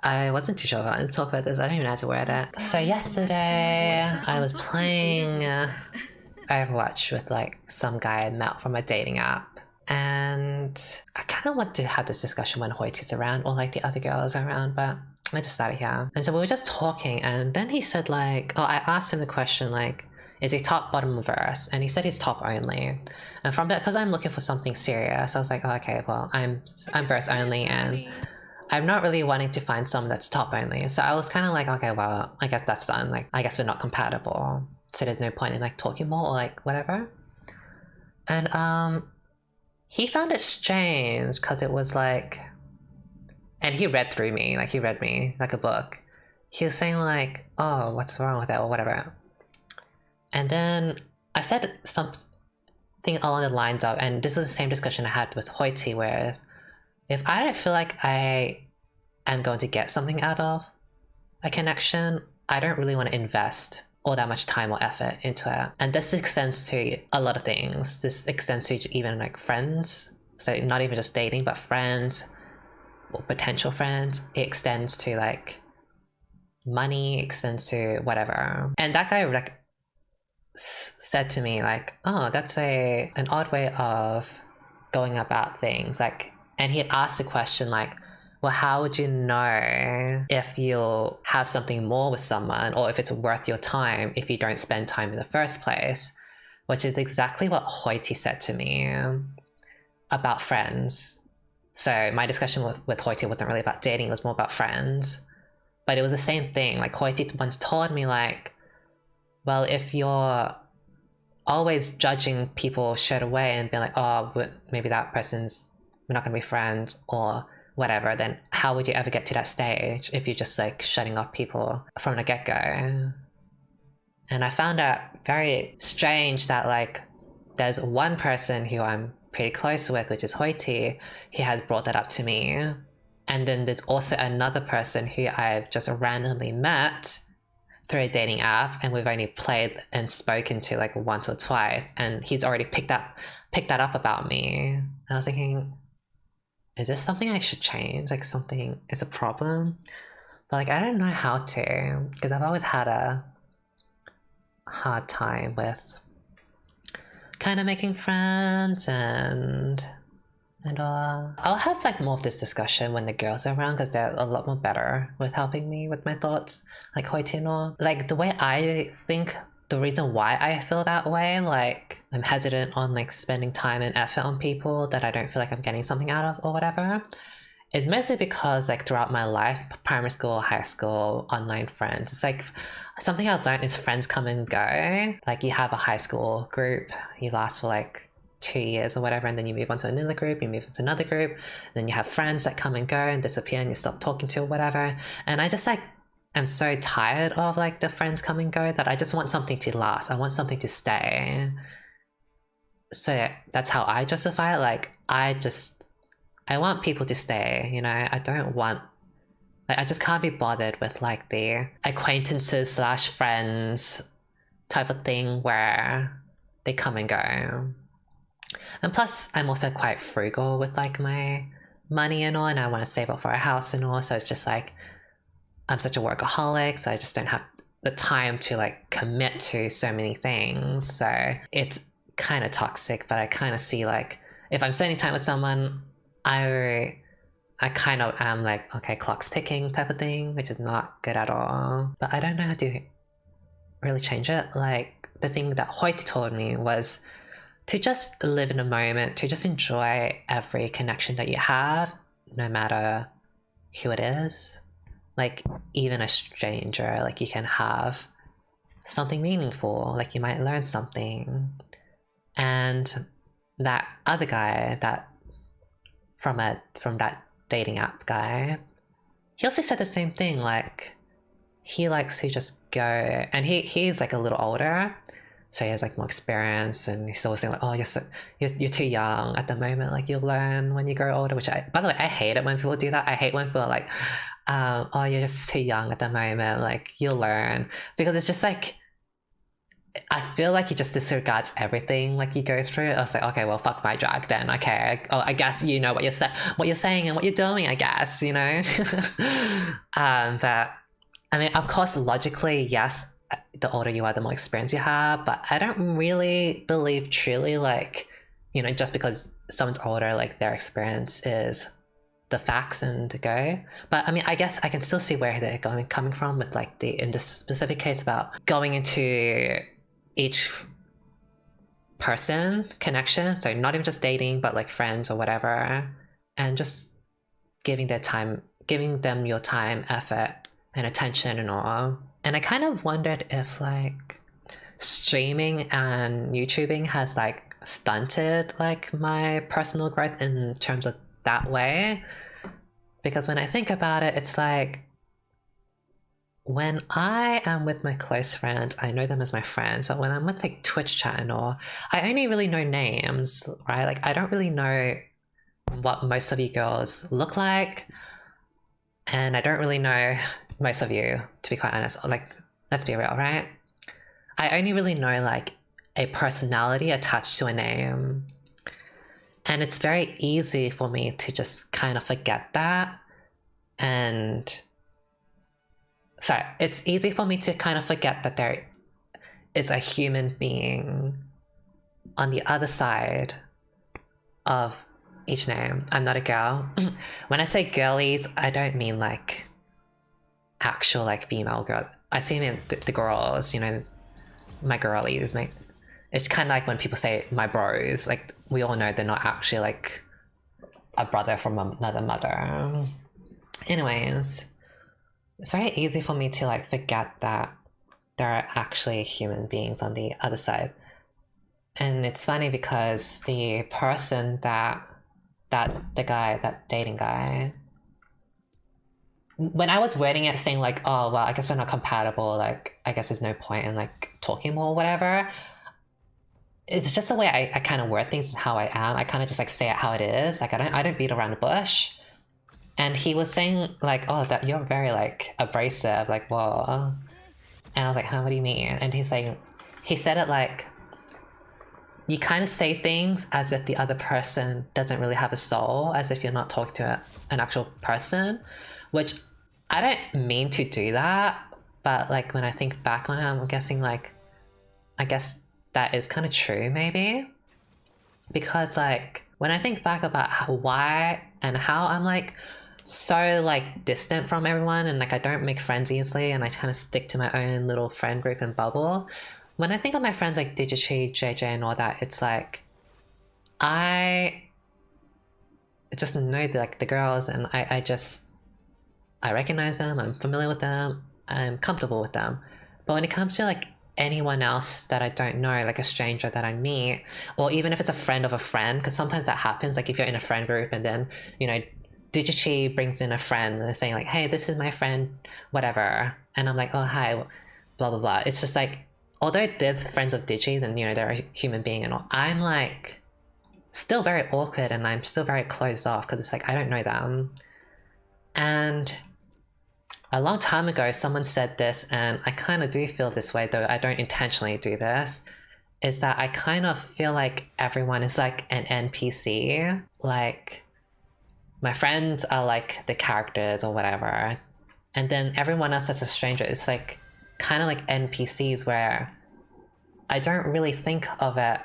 I wasn't too sure if I wanted to talk about this. I don't even know how to word it. So yesterday, I was playing Overwatch with like some guy I met from a dating app. And I kind of want to have this discussion when Hoyt around or like the other girls around, but I just started here. And so we were just talking, and then he said like, oh, I asked him the question like, is he top, bottom, verse? And he said he's top only. And from that, because I'm looking for something serious, I was like, oh, okay, well, I'm verse only, and I'm not really wanting to find someone that's top only. So I was kind of like, okay, well, I guess that's done. Like, I guess we're not compatible. So there's no point in like talking more or like whatever. And he found it strange because it was like, and he read through me, like he read me like a book. He was saying like, oh, what's wrong with it or whatever. And then I said something along the lines of, and this is the same discussion I had with Hoyt, where if I don't feel like I am going to get something out of a connection, I don't really want to invest all that much time or effort into it. And this extends to a lot of things. This extends to even like friends. So not even just dating, but friends or potential friends. It extends to like money, extends to whatever. And that guy like said to me like, oh, that's an odd way of going about things. Like, and he asked the question like, well, how would you know if you'll have something more with someone or if it's worth your time if you don't spend time in the first place? Which is exactly what Hoyt said to me about friends. So my discussion with Hoyt wasn't really about dating, it was more about friends. But it was the same thing. Like Hoyt once told me like, well, if you're always judging people straight away and being like, oh, maybe that person's, we're not going to be friends or whatever, then how would you ever get to that stage if you're just like shutting off people from the get-go? And I found that very strange that like there's one person who I'm pretty close with, which is Hoyt. He has brought that up to me. And then there's also another person who I've just randomly met through a dating app, and we've only played and spoken to like once or twice, and he's already picked that up about me. And I was thinking, is this something I should change? Like something is a problem? But like I don't know how to, because I've always had a hard time with kind of making friends and I'll have like more of this discussion when the girls are around, because they're a lot more better with helping me with my thoughts, like Hoyt and all. Like the way I think, the reason why I feel that way, like I'm hesitant on like spending time and effort on people that I don't feel like I'm getting something out of or whatever, is mostly because like throughout my life, primary school, high school, online friends, it's like something I've learned is friends come and go. Like you have a high school group, you last for like 2 years or whatever, and then you move on to another group, you move on to another group, and then you have friends that come and go and disappear and you stop talking to or whatever. And I just like, I'm so tired of like the friends come and go that I just want something to last. I want something to stay. So that's how I justify it. Like I want people to stay, you know. I don't want, like, I just can't be bothered with like the acquaintances slash friends type of thing where they come and go. And plus I'm also quite frugal with like my money and all, and I want to save up for a house and all, so it's just like I'm such a workaholic, so I just don't have the time to like commit to so many things. So it's kind of toxic, but I kind of see like if I'm spending time with someone, I kind of am like, okay, clock's ticking type of thing, which is not good at all. But I don't know how to really change it. Like the thing that Hoyt told me was to just live in the moment, to just enjoy every connection that you have, no matter who it is. Like even a stranger, like you can have something meaningful, like you might learn something. And that other guy, that from that dating app guy, he also said the same thing. Like he likes to just go, and he's like a little older, so he has like more experience, and he's always saying like, oh, you're too young at the moment, like you'll learn when you grow older. Which by the way, I hate it when people do that. I hate when people are like, oh, you're just too young at the moment, like you'll learn. Because it's just like, I feel like he just disregards everything like you go through. I was like, okay, well, fuck my drag then. Okay, I guess you know what you're saying and what you're doing. I guess you know. But I mean, of course, logically, yes, the older you are, the more experience you have. But I don't really believe truly, like, you know, just because someone's older, like their experience is the facts and to go. But I mean, I guess I can still see where they're coming from with like in this specific case about going into each person connection, so not even just dating but like friends or whatever, and just giving them your time, effort and attention and all. And I kind of wondered if like streaming and YouTubing has like stunted like my personal growth in terms of that way, because when I think about it, it's like when I am with my close friends, I know them as my friends, but when I'm with like Twitch chat and all, I only really know names, right? Like I don't really know what most of you girls look like, and I don't really know most of you, to be quite honest. Like, let's be real, right? I only really know like a personality attached to a name, and it's very easy for me to just kind of forget that. And so it's easy for me to kind of forget that there is a human being on the other side of each name. I'm not a girl. When I say girlies, I don't mean like actual like female girls. I see mean the girls, you know, my girlies. It's kind of like when people say my bros, like we all know they're not actually like a brother from another mother. Anyways, it's very easy for me to like forget that there are actually human beings on the other side. And it's funny because the person that dating guy, when I was wording it saying like, oh well, I guess we're not compatible, like I guess there's no point in like talking more or whatever, it's just the way I kind of word things and how I am. I kind of just like say it how it is. Like I don't beat around the bush. And he was saying like, oh, that you're very like abrasive, like, whoa. And I was like, huh, what do you mean? And he said it like, you kind of say things as if the other person doesn't really have a soul, as if you're not talking to an actual person, which I don't mean to do that. But like when I think back on it, I'm guessing like, I guess that is kind of true maybe. Because like when I think back about why and how I'm like so like distant from everyone, and like I don't make friends easily, and I kind of stick to my own little friend group and bubble. When I think of my friends like Digichi, JJ and all that, it's like I just know like the girls, and I recognize them, I'm familiar with them, I'm comfortable with them. But when it comes to like anyone else that I don't know, like a stranger that I meet, or even if it's a friend of a friend, because sometimes that happens, like if you're in a friend group and then, you know, Digichi brings in a friend and they're saying like, hey, this is my friend, whatever. And I'm like, oh, hi, blah, blah, blah. It's just like, although they're friends of Digi, then, you know, they're a human being and all. I'm like still very awkward and I'm still very closed off because it's like, I don't know them. And a long time ago, someone said this, and I kind of do feel this way, though I don't intentionally do this, is that I kind of feel like everyone is like an NPC. Like, my friends are like the characters or whatever, and then everyone else that's a stranger is like kind of like NPCs where I don't really think of it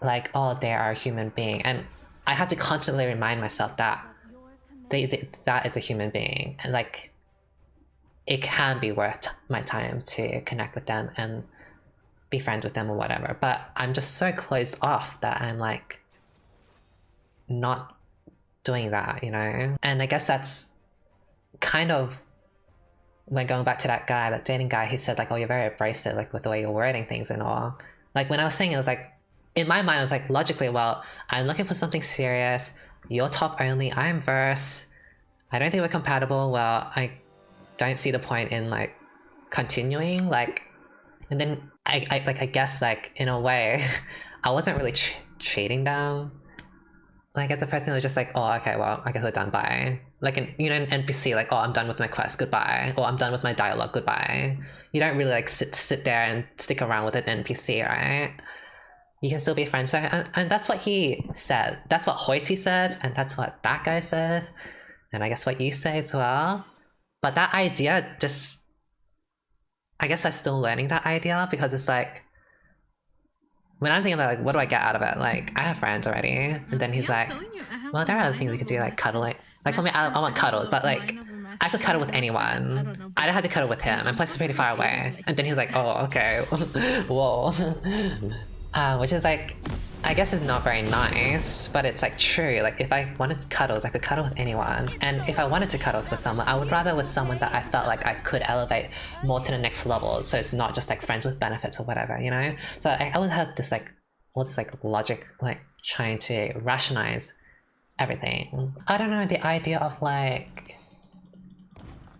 like, oh, they are a human being. And I have to constantly remind myself that that is a human being, and like it can be worth my time to connect with them and be friends with them or whatever. But I'm just so closed off that I'm like not doing that, you know? And I guess that's kind of when going back to that guy, that dating guy, he said like, oh, you're very abrasive, like with the way you're wording things and all. Like when I was saying it was like, in my mind, I was like, logically, well, I'm looking for something serious. You're top only, I'm verse. I don't think we're compatible. Well, I don't see the point in like continuing. Like, and then I guess like in a way, I wasn't really treating them like as a person who was just like, oh, okay, well, I guess we're done, bye. like an an NPC, like, oh, I'm done with my quest, goodbye, or I'm done with my dialogue, goodbye. You don't really like sit there and stick around with an NPC, right? You can still be friends. So, and that's what he said. That's what Hoity says, and that's what that guy says, and I guess what you say as well. But that idea just, I guess I'm still learning that idea, because it's like, when I'm thinking about like, what do I get out of it? Like, I have friends already, and then he's like, well, there are other things you could do, like cuddling. Like for me, I want cuddles, but like, I could cuddle with anyone. I don't have to cuddle with him, and plus it's pretty far away. And then he's like, oh, okay, whoa. Which is like, I guess is not very nice, but it's like true. Like if I wanted cuddles, I could cuddle with anyone. And if I wanted to cuddles with someone, I would rather with someone that I felt like I could elevate more to the next level. So it's not just like friends with benefits or whatever, you know? So I would have this like, all this like logic, like trying to rationalize everything. I don't know, the idea of like,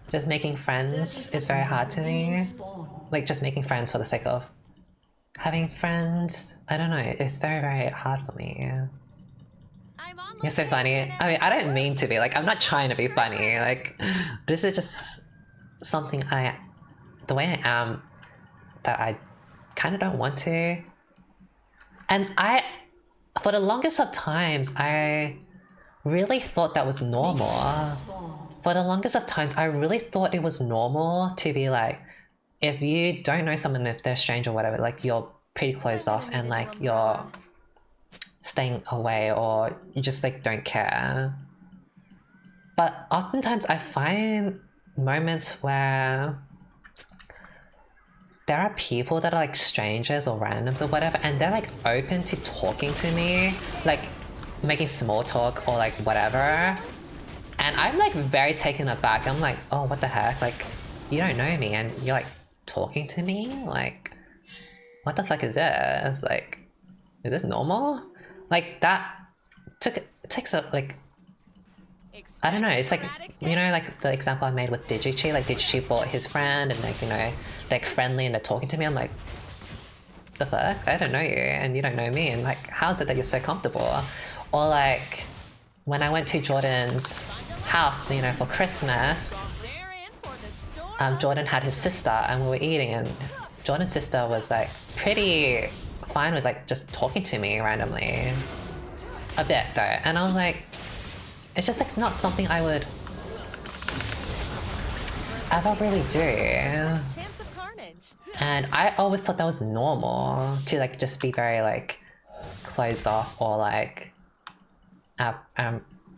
just making friends is very hard to me. Like just making friends for the sake of having friends, I don't know, it's very, very hard for me. You're so funny. I mean, I don't mean to be, like, I'm not trying to be funny, like, this is just something the way I am, that I kind of don't want to. And for the longest of times, I really thought that was normal. For the longest of times, I really thought it was normal to be like, if you don't know someone, if they're strange or whatever, like you're pretty closed off and like you're staying away or you just like don't care. But oftentimes I find moments where there are people that are like strangers or randoms or whatever, and they're like open to talking to me, like making small talk or like whatever. And I'm like very taken aback. I'm like, oh, what the heck? Like, you don't know me and you're like talking to me? Like, what the fuck is this? Like, is this normal? Like, that takes a, like, I don't know, it's like, you know, like the example I made with Digichi, like Digichi bought his friend and like, you know, like friendly and they're talking to me, I'm like, the fuck? I don't know you and you don't know me, and like, how is it that you're so comfortable? Or like, when I went to Jordan's house, you know, for Christmas, Jordan had his sister and we were eating, and Jordan's sister was like pretty fine with like just talking to me randomly. A bit though. And I was like, it's just like not something I would ever really do. And I always thought that was normal to like just be very like closed off or like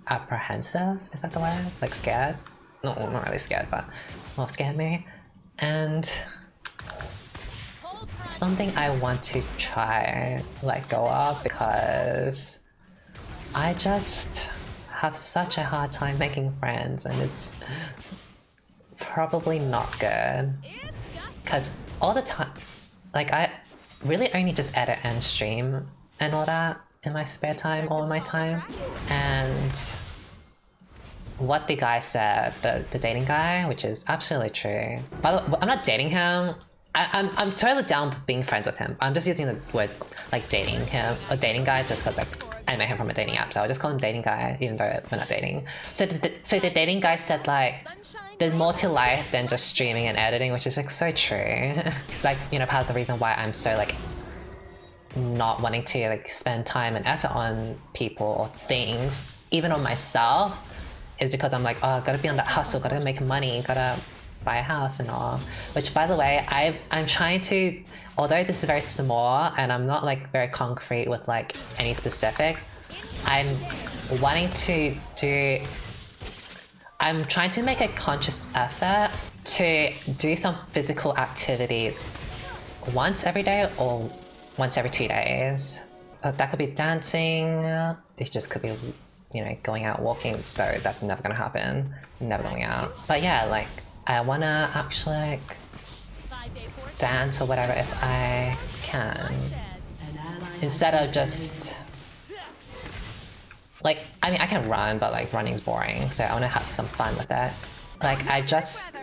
apprehensive, is that the word? Like scared? No, not really scared, but well, scared me. And something I want to try let go of, because I just have such a hard time making friends, and it's probably not good. Because all the time, like I really only just edit and stream and all that in my spare time, all of my time. And what the guy said, the dating guy, which is absolutely true. By the way, I'm not dating him. I'm totally down with being friends with him. I'm just using the word like dating him, a dating guy, just because like I met him from a dating app, so I'll just call him dating guy, even though we're not dating. So the dating guy said like, there's more to life than just streaming and editing, which is like so true. Like, you know, part of the reason why I'm so like not wanting to like spend time and effort on people or things, even on myself, is because I'm like, oh, gotta be on that hustle, gotta make money, gotta buy a house and all. Which, by the way, I'm trying to, although this is very small and I'm not like very concrete with like any specifics, I'm wanting to do, I'm trying to make a conscious effort to do some physical activity once every day or once every 2 days. That could be dancing, it just could be, you know, going out walking, though that's never gonna happen. Never going out. But yeah, like, I wanna actually like dance or whatever if I can. Instead of just like, I mean, I can run, but like running's boring, so I wanna have some fun with it. Like, I just,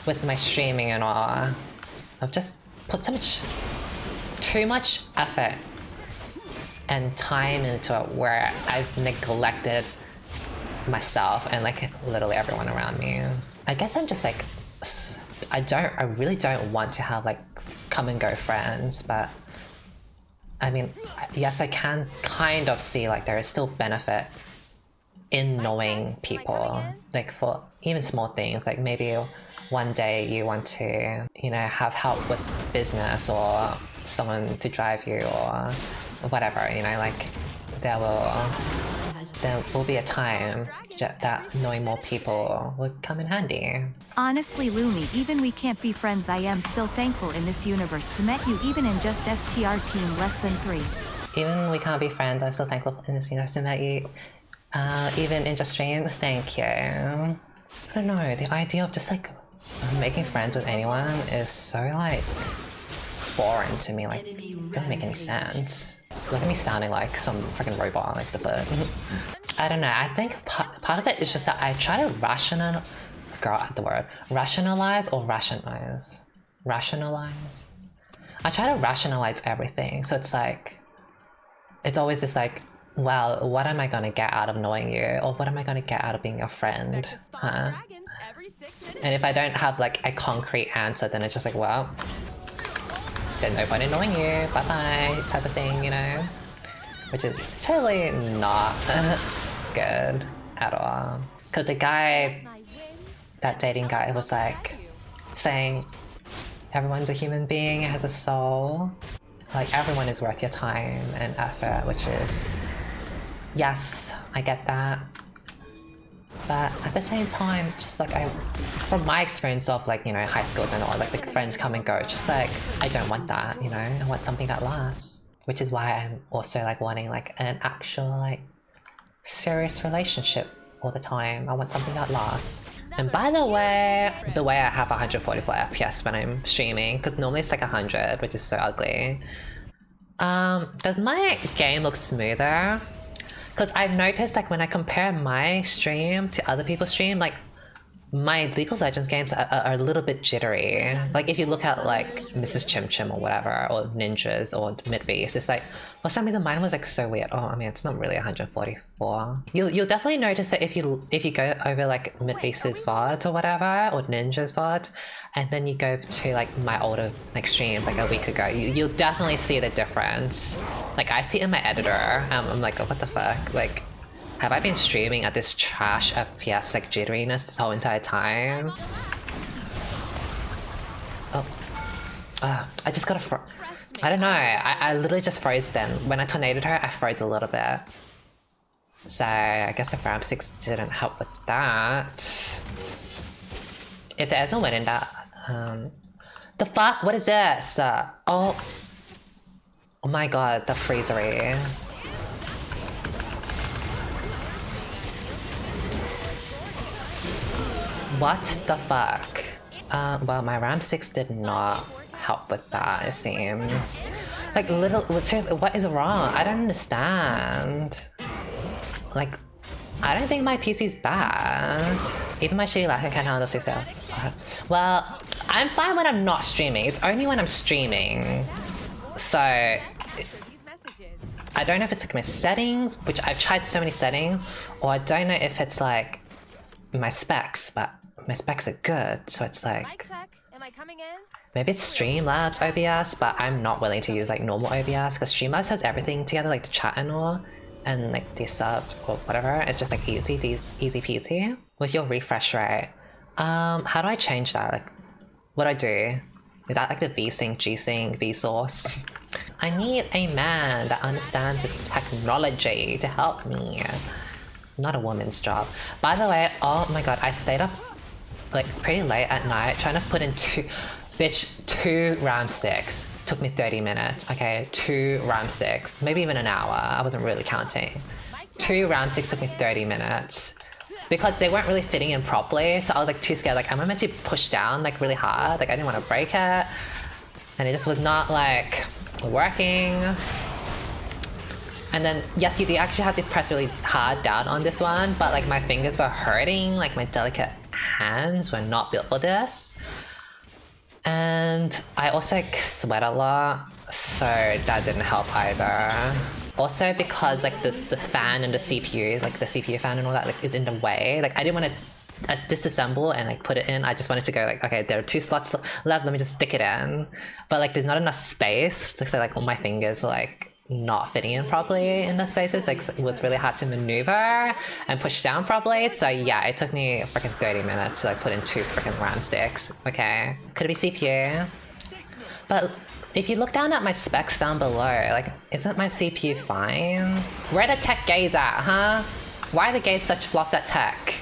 with my streaming and all, I've just put too much effort and time into it where I've neglected myself and like literally everyone around me. I guess I'm just like, I really don't want to have like come and go friends, but I mean, yes, I can kind of see like there is still benefit in knowing people, like for even small things, like maybe one day you want to, you know, have help with business or someone to drive you or whatever, you know, like there will be a time that knowing more people would come in handy. Honestly, Lumi, even we can't be friends, I am still thankful in this universe to met you even in just STR team less than 3. Even we can't be friends, I'm still thankful in this universe to met you. Even in just stream, thank you. I don't know, the idea of just like making friends with anyone is so like foreign to me, like doesn't make any sense. Look at me sounding like some freaking robot, like the bird. I don't know, I think part of it is just that I try to rationalize or rationalize? Rationalize? I try to rationalize everything, so it's like, it's always just like, well, what am I gonna get out of knowing you? Or what am I gonna get out of being your friend? Huh? And if I don't have like a concrete answer, then it's just like, well, there's no point in knowing you, bye-bye, type of thing, you know? Which is totally not good at all. Because the guy, that dating guy was like, saying, everyone's a human being, has a soul. Like, everyone is worth your time and effort, which is, yes, I get that. But at the same time, it's just like, from my experience of like, you know, high schools and all, like the friends come and go, it's just like, I don't want that, you know? I want something that lasts. Which is why I'm also like wanting like an actual like serious relationship all the time. I want something that lasts. And by the way I have 144 FPS when I'm streaming, because normally it's like 100, which is so ugly. Does my game look smoother? Because I've noticed like when I compare my stream to other people's stream, like my League of Legends games are a little bit jittery. Like if you look at like Mrs. Chim Chim or whatever, or Ninjas or Midbeast, it's like, for some reason mine was like so weird. Oh, I mean, it's not really 144. You'll definitely notice it if you go over like Midbeast's VODs or whatever, or Ninja's VODs, and then you go to like my older like streams like a week ago, you'll definitely see the difference. Like I see it in my editor, I'm like, oh, what the fuck? Like, have I been streaming at this trash FPS like jitteriness this whole entire time? Oh. I just got I don't know, I literally just froze then. When I tornadoed her, I froze a little bit. So I guess the Ram 6 didn't help with that. If there is no win in that, the fuck? What is this? Oh my god, the freezery. What the fuck? Well, my Ram 6 did not help with that, it seems. Like, seriously, what is wrong? I don't understand. Like, I don't think my PC's bad. Even my shitty laptop can't handle 6 hours. Well, I'm fine when I'm not streaming. It's only when I'm streaming. So, I don't know if it's like my settings, which I've tried so many settings, or I don't know if it's like my specs, but my specs are good, so it's like, maybe it's Streamlabs OBS, but I'm not willing to use like normal OBS, because Streamlabs has everything together, like the chat and all, and like the sub or whatever. It's just like easy peasy. With your refresh rate, how do I change that? Like, what do I do? Is that like the V-Sync, G-Sync, V-Source? I need a man that understands this technology to help me. It's not a woman's job. By the way, oh my god, I stayed up like pretty late at night trying to put in two RAM sticks. Took me 30 minutes, okay? 2 RAM sticks, maybe even an hour. I wasn't really counting. 2 RAM sticks took me 30 minutes. Because they weren't really fitting in properly, so I was like too scared, like am I meant to push down like really hard? Like I didn't want to break it. And it just was not like working. And then, yes, you do actually have to press really hard down on this one, but like my fingers were hurting, like my delicate hands were not built for this. And I also like sweat a lot, so that didn't help either. Also because like the fan and the CPU, like the CPU fan and all that, like is in the way. Like I didn't want to disassemble and like put it in. I just wanted to go like, okay, there are 2 slots left, let me just stick it in. But like there's not enough space, so like all my fingers were like not fitting in properly in the spaces. Like it was really hard to maneuver and push down properly. So yeah, it took me freaking 30 minutes to like put in 2 freaking RAM sticks. Okay, could it be CPU? But if you look down at my specs down below, like isn't my CPU fine? Where are the tech gays at, huh? Why are the gays such flops at tech?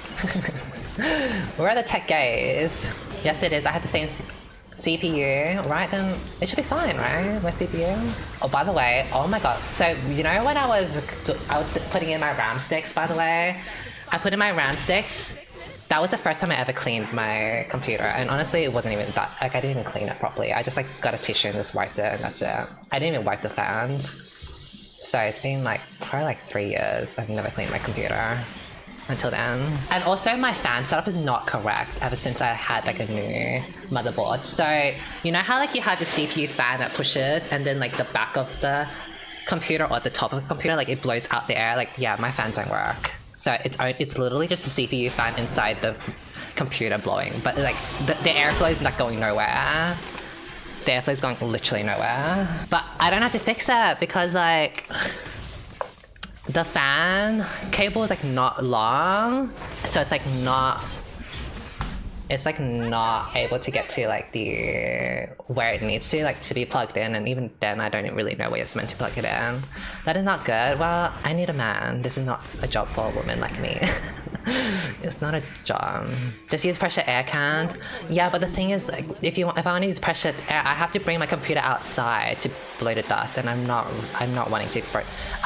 Where are the tech gays? Yes it is, I had the same CPU, right? Then it should be fine, right? My CPU. Oh, by the way, oh my god. So, you know when I was putting in my RAM sticks, by the way? I put in my RAM sticks. That was the first time I ever cleaned my computer. And honestly, it wasn't even that, like I didn't even clean it properly. I just like got a tissue and just wiped it and that's it. I didn't even wipe the fans. So it's been like, probably like 3 years I've never cleaned my computer. Until then. And also my fan setup is not correct ever since I had like a new motherboard. So you know how like you have the CPU fan that pushes and then like the back of the computer or the top of the computer, like it blows out the air? Like yeah, my fans don't work. So it's literally just the CPU fan inside the computer blowing. But like the airflow is not going nowhere. The airflow is going literally nowhere. But I don't have to fix it because like the fan cable is like not long, so it's like not able to get to like the where it needs to, like to be plugged in, and even then I don't really know where it's meant to plug it in. That is not good. Well, I need a man. This is not a job for a woman like me. It's not a job. Just use pressure air can. Yeah, but the thing is, like, if I want to use pressure air, I have to bring my computer outside to blow the dust, and I'm not wanting to.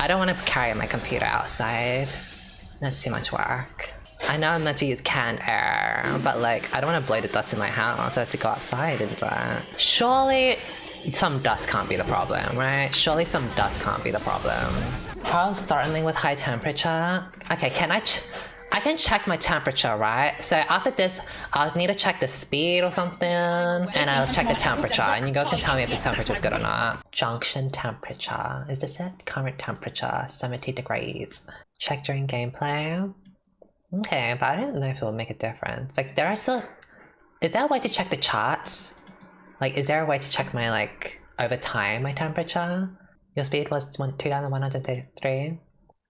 I don't want to carry my computer outside. That's too much work. I know I'm meant to use canned air, but like I don't want to blow the dust in my house. I have to go outside and surely some dust can't be the problem, right? Surely some dust can't be the problem. How startling with high temperature? Okay, I can check my temperature, right? So after this, I'll need to check the speed or something, and I'll check the temperature, and you guys can tell me if the temperature is good or not. Junction temperature. Is this it? Current temperature, 70 degrees. Check during gameplay. Okay, but I don't know if it will make a difference. Like, there are still... Is there a way to check the charts? Like, is there a way to check my, like, over time, my temperature? Your speed was 2,133.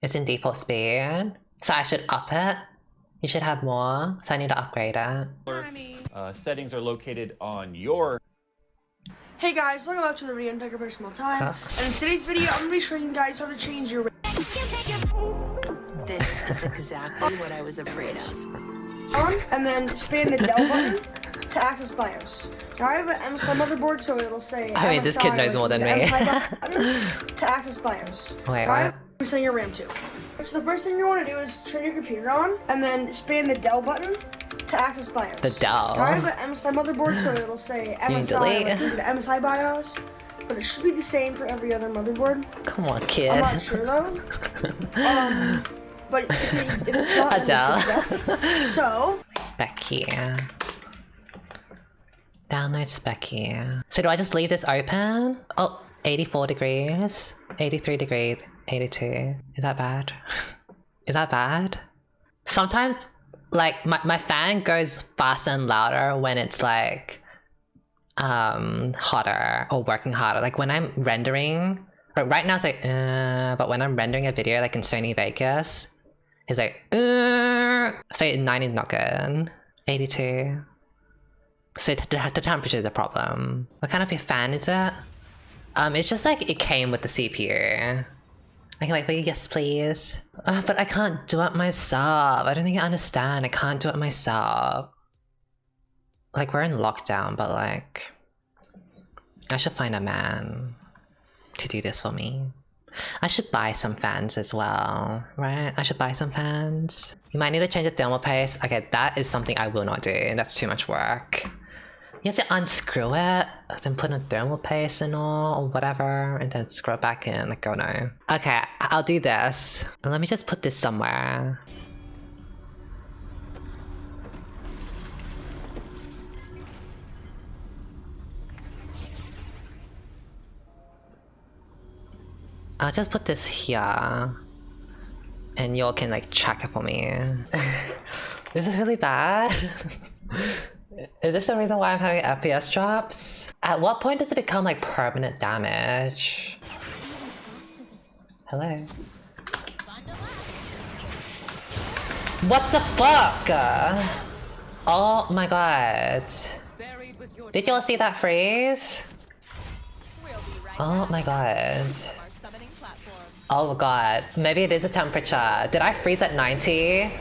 It's in default speed. So I should up it? You should have more, so I need to upgrade it. Settings are located on your... Hey guys, welcome back to the video. I'm Tiger Personal Time. And in today's video, I'm going to be showing you guys how to change your... This is exactly what I was afraid of. And then spam the Dell button to access BIOS. Now I have an MSI motherboard, so it'll say... I mean, this kid knows more than me. To access BIOS. Wait, what? I'm setting your RAM to. So the first thing you want to do is turn your computer on, and then spam the Dell button to access BIOS. The Dell? Now I have an MSI motherboard, so it'll say MSI, like the MSI BIOS. But it should be the same for every other motherboard. Come on, kid. I'm not sure though. But if it's not, Adele. So spec here. Download spec here. So do I just leave this open? Oh, 84 degrees, 83 degrees, 82. Is that bad? Is that bad? Sometimes, like, my fan goes faster and louder when it's like hotter or working harder. Like when I'm rendering, but right now it's like but when I'm rendering a video like in Sony Vegas, it's like so 90 is not good. 82. So the temperature is a problem. What kind of a fan is it? It's just like it came with the CPU. I can wait for you, yes please. But I can't do it myself. I don't think you understand. I can't do it myself. Like, we're in lockdown, but like, I should find a man to do this for me. I should buy some fans as well, right? I should buy some fans. You might need to change the thermal paste. Okay, that is something I will not do. That's too much work. You have to unscrew it, then put in thermal paste and all, or whatever, and then screw it back in, like, oh no. Okay, I'll do this. Let me just put this somewhere. I'll just put this here. And y'all can like track it for me. This is really bad. Is this the reason why I'm having FPS drops? At what point does it become like permanent damage? Hello? What the fuck? Oh my god. Did y'all see that freeze? Oh my god. Oh god. Maybe it is a temperature. Did I freeze at 90?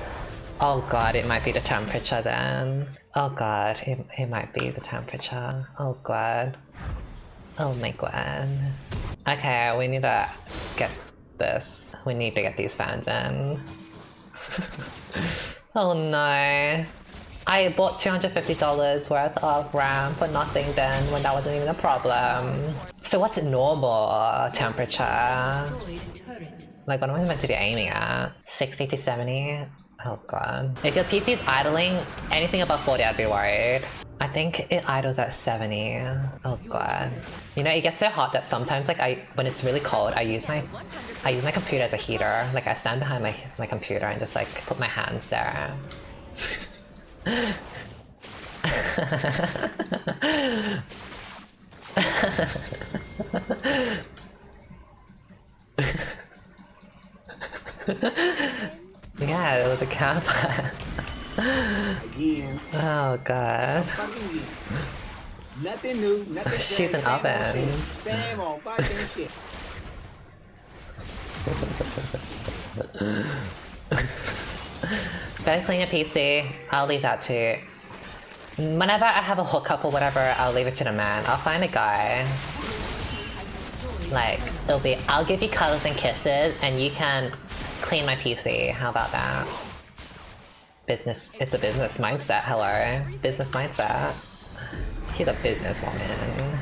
Oh god, it might be the temperature then. Oh god, it might be the temperature. Oh god. Oh my god. Okay, we need to get this. We need to get these fans in. Oh no. I bought $250 worth of RAM for nothing then when that wasn't even a problem. So what's normal temperature? Like what am I meant to be aiming at? 60 to 70? Oh god. If your PC is idling anything above 40, I'd be worried. I think it idles at 70. Oh god. You know, it gets so hot that sometimes like when it's really cold, I use my computer as a heater. Like I stand behind my computer and just like put my hands there. Yeah, it was a campfire. Again. Oh god. Nothing new, nothing She's an oven. Same old fucking shit. Better clean your PC. I'll leave that too. Whenever I have a hookup or whatever, I'll leave it to the man. I'll find a guy. Like, it'll be, I'll give you cuddles and kisses and you can clean my PC. How about that? Business, it's a business mindset, hello. Business mindset. He's a businesswoman.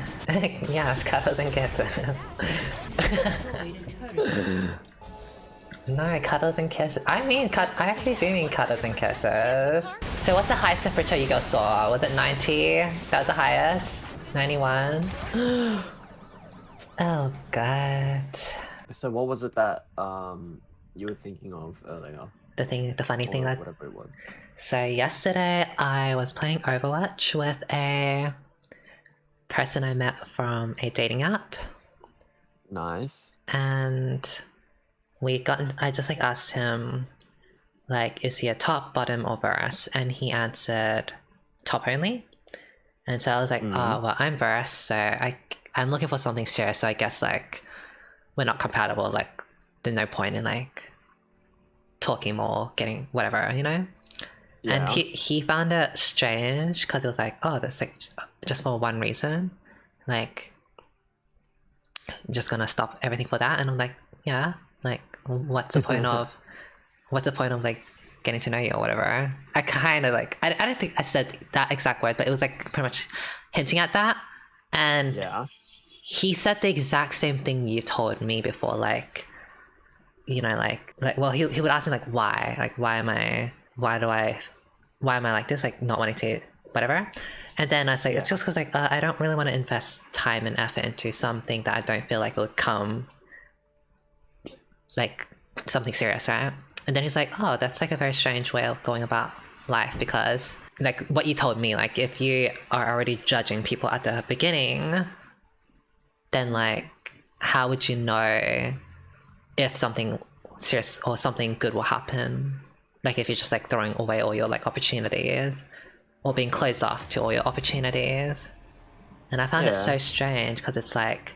Yes, cuddles and kisses. No, cuddles and kisses. I actually do mean cuddles and kisses. So what's the highest temperature you guys saw? Was it 90? That was the highest? 91? Oh god. So what was it that you were thinking of earlier? The funny thing that... Whatever it was. So yesterday I was playing Overwatch with a person I met from a dating app. Nice. And I just like asked him, like, is he a top, bottom, or verse? And he answered top only. And so I was like, oh, well, I'm verse, so I'm looking for something serious, so I guess like we're not compatible, like there's no point in like talking more, getting whatever, you know? Yeah. And he found it strange because it was like, oh, that's like just for one reason, like just gonna stop everything for that. And I'm like, yeah, like what's the point of like getting to know you or whatever? I kind of like I don't think I said that exact word, but it was like pretty much hinting at that. And yeah, he said the exact same thing you told me before, like, you know, like well, he would ask me like why am I like this, like not wanting to whatever. And then I was like, it's just because like I don't really want to invest time and effort into something that I don't feel like will come like something serious, right? And then he's like, oh, that's like a very strange way of going about life, because like what you told me, like if you are already judging people at the beginning, then like how would you know if something serious or something good will happen? Like if you're just like throwing away all your like opportunities or being closed off to all your opportunities. And I found it so strange because it's like,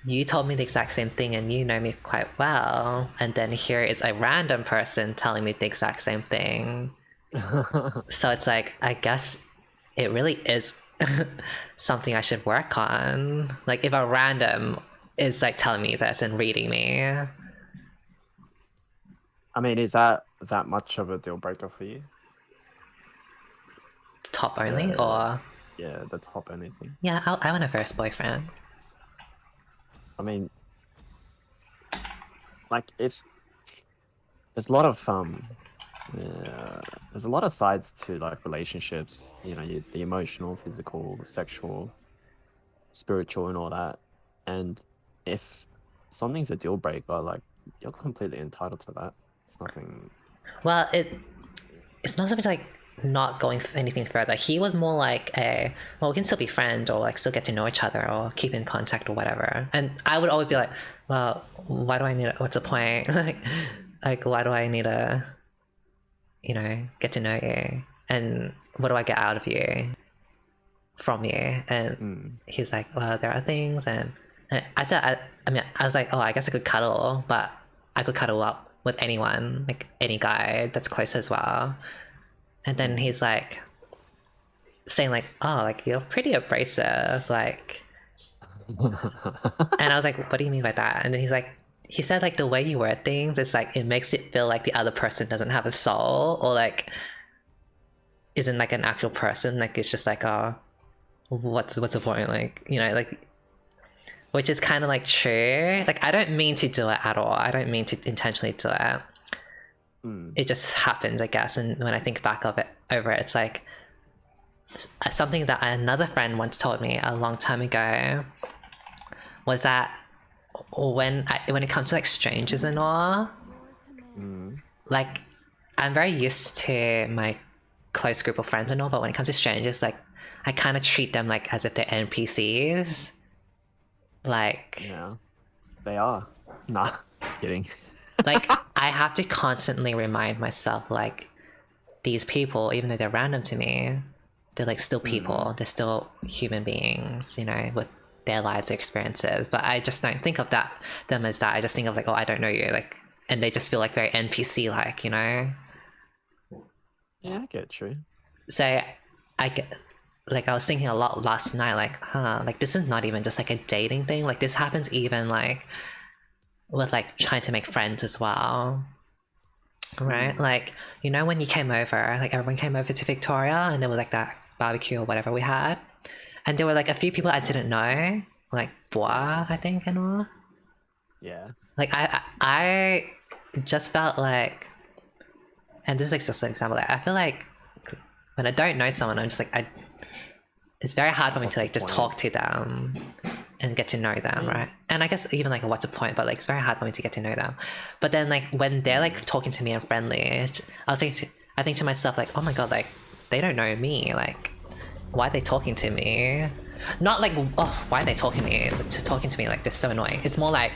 you told me the exact same thing and you know me quite well, and then here is a random person telling me the exact same thing. So it's like, I guess it really is something I should work on. Like if a random is like telling me this and reading me. I mean, is that much of a deal breaker for you? Top only or? Yeah, the top only thing. Yeah, I want a first boyfriend. I mean, like there's a lot of there's a lot of sides to like relationships, you know, the emotional, physical, sexual, spiritual, and all that. And if something's a deal breaker, like you're completely entitled to that. It's nothing. Well, it's not so much like not going anything further. He was more like a, well, we can still be friends or like still get to know each other or keep in contact or whatever. And I would always be like, well, why do I need what's the point? like why do I need to, you know, get to know you? And what do I get out of you? From you? And he's like, well, there are things. And I said, I was like, oh, I guess I could cuddle, but I could cuddle up with anyone, like any guy that's close as well. And then he's like saying like, oh, like you're pretty abrasive, like. And I was like, what do you mean by that? And then he said like the way you word things, it's like it makes it feel like the other person doesn't have a soul or like isn't like an actual person. Like it's just like, oh, what's the point? Like, you know, like, which is kind of like true. Like I don't mean to do it at all. I don't mean to intentionally do it. It just happens, I guess. And when I think back over it, it's like something that another friend once told me a long time ago was that when it comes to like strangers and all, like I'm very used to my close group of friends and all, but when it comes to strangers, like I kind of treat them like as if they're NPCs. Like, yeah, they are. Nah, kidding. Like I have to constantly remind myself like these people, even though they're random to me, they're like still people. They're still human beings, you know, with their lives, experiences. But I just don't think of them as that. I just think of like, oh, I don't know you, like, and they just feel like very NPC like, you know. Yeah, I get true. So I was thinking a lot last night, like, like this is not even just like a dating thing. Like this happens even like with like trying to make friends as well, right? Like, you know, when you came over, like everyone came over to Victoria and there was like that barbecue or whatever we had, and there were like a few people I didn't know, like Bois, I think, and all. Yeah. Like I just felt like, and this is like just an example, like I feel like when I don't know someone, I'm just like it's very hard for me to like just talk to them and get to know them, right? And I guess even like what's the point, but like it's very hard for me to get to know them. But then like when they're like talking to me and friendly, I think to myself like, oh my god, like they don't know me, like why are they talking to me? Not like, oh, why are they talking to me like this, so annoying. It's more like,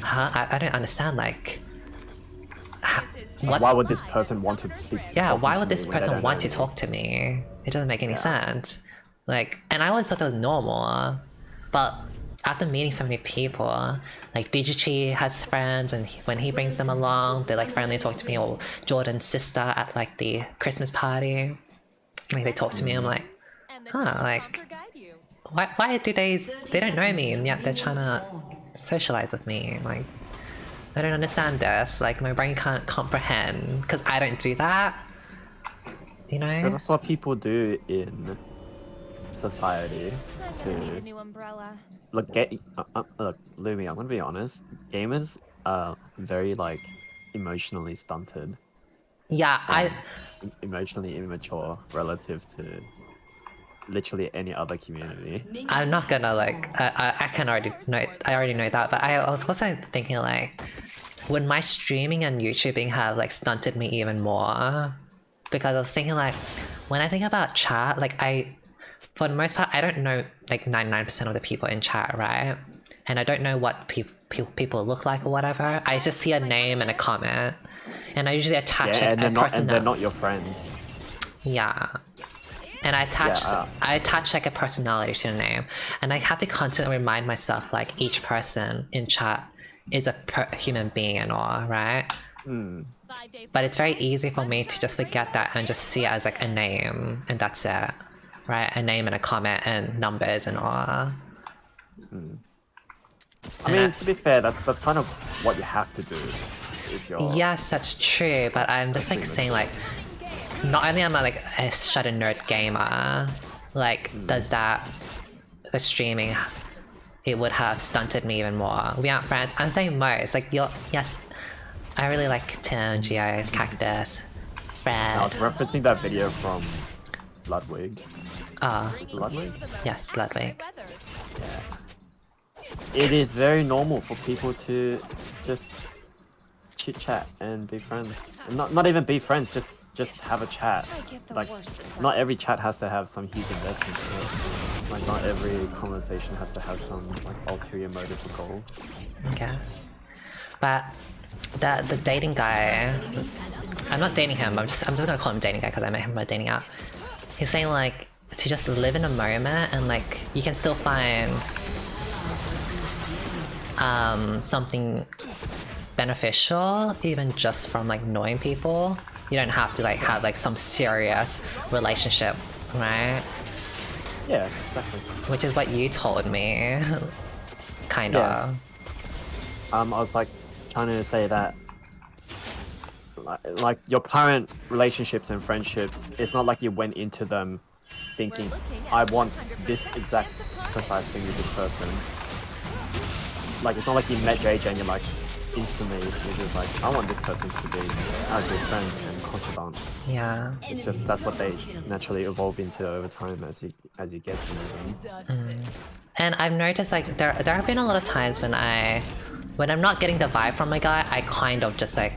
I don't understand, like what? Why would this person want to be Why would this person want to talk to me? It doesn't make any sense. Like, and I always thought that was normal, but after meeting so many people, like Digichi has friends, and when he brings them along, they like friendly talk to me. Or Jordan's sister at like the Christmas party, like they talk to me. I'm like, like why do they don't know me and yet they're trying to socialize with me? Like I don't understand this. Like my brain can't comprehend because I don't do that. You know. But that's what people do in society to look. Look, Lumi, I'm gonna be honest. Gamers are very like emotionally stunted. Yeah, emotionally immature relative to literally any other community. I'm not gonna like. I can already know. I already know that, but I was also thinking like, would my streaming and YouTubing have like stunted me even more? Because I was thinking like, when I think about chat, like for the most part, I don't know like 99% of the people in chat, right? And I don't know what people look like or whatever. I just see a name and a comment, and I usually attach a person. And they're not your friends. Yeah, and I attach like a personality to the name, and I have to constantly remind myself like each person in chat is a human being and all, right? But it's very easy for me to just forget that and just see it as like a name, and that's it. Right, a name and a comment and numbers and all. I mean, to be fair, that's kind of what you have to do if you're... Yes, that's true, but I'm just like saying like, not only am I like a shut-in nerd gamer, like does that, the streaming, it would have stunted me even more. We aren't friends. I'm saying most, like yes, I really like Tim, Geos, Cactus, Fred. I was referencing that video from Ludwig. Ah, Ludwig? yes, Ludwig. Yeah. it is very normal for people to just chit chat and be friends. And not even be friends, just have a chat. Like, not every chat has to have some huge investment in it. Like, not every conversation has to have some like ulterior motive or goal. I guess. But the dating guy, I'm not dating him. I'm just gonna call him dating guy because I met him by dating app. He's saying like to just live in a moment and like you can still find something beneficial even just from like knowing people. You don't have to like have like some serious relationship, right? Yeah, exactly. Which is what you told me. Kinda. Yeah. I was like trying to say that like your current relationships and friendships, it's not like you went into them thinking, I want this exact precise thing with this person. Like, it's not like you met JJ and you're like, instantly, you're just like, I want this person to be a good friend and confidant. Yeah. It's just, that's what they naturally evolve into over time as you get to know them. And I've noticed like there have been a lot of times when I'm not getting the vibe from a guy, I kind of just like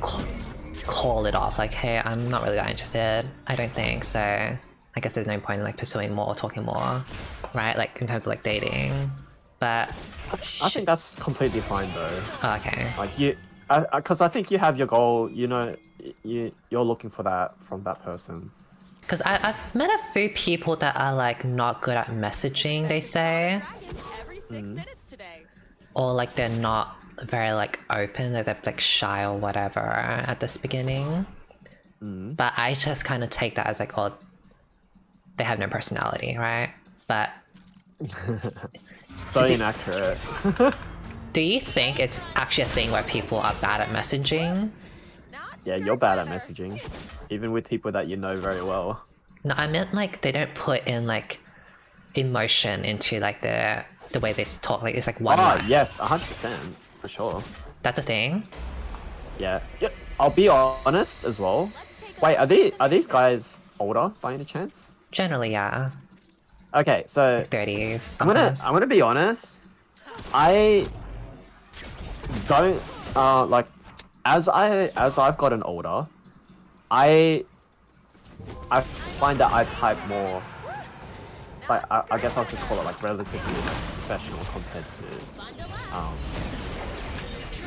call it off. Like, hey, I'm not really that interested. I don't think so. I guess there's no point in like pursuing more or talking more, right? Like in terms of like dating. But I think that's completely fine though. oh, okay. Like because I think you have your goal. You know, you're looking for that from that person. Because I've met a few people that are like not good at messaging, they say. Or like they're not very like open, they're like shy or whatever at this beginning. But I just kind of take that as like, oh, they have no personality, right? But So inaccurate. do you think it's actually a thing where people are bad at messaging? Yeah, you're bad at messaging, even with people that you know very well. No, I meant like they don't put in like emotion into like the way they talk. Like it's like one Ah, line. yes, 100% for sure. That's a thing. Yeah. I'll be honest as well. Wait, are these guys older by any chance? Generally, yeah. Okay, so Like 30s. I'm gonna be honest. I don't like as I've gotten older, I find that I type more. Like I guess I'll just call it like relatively professional compared to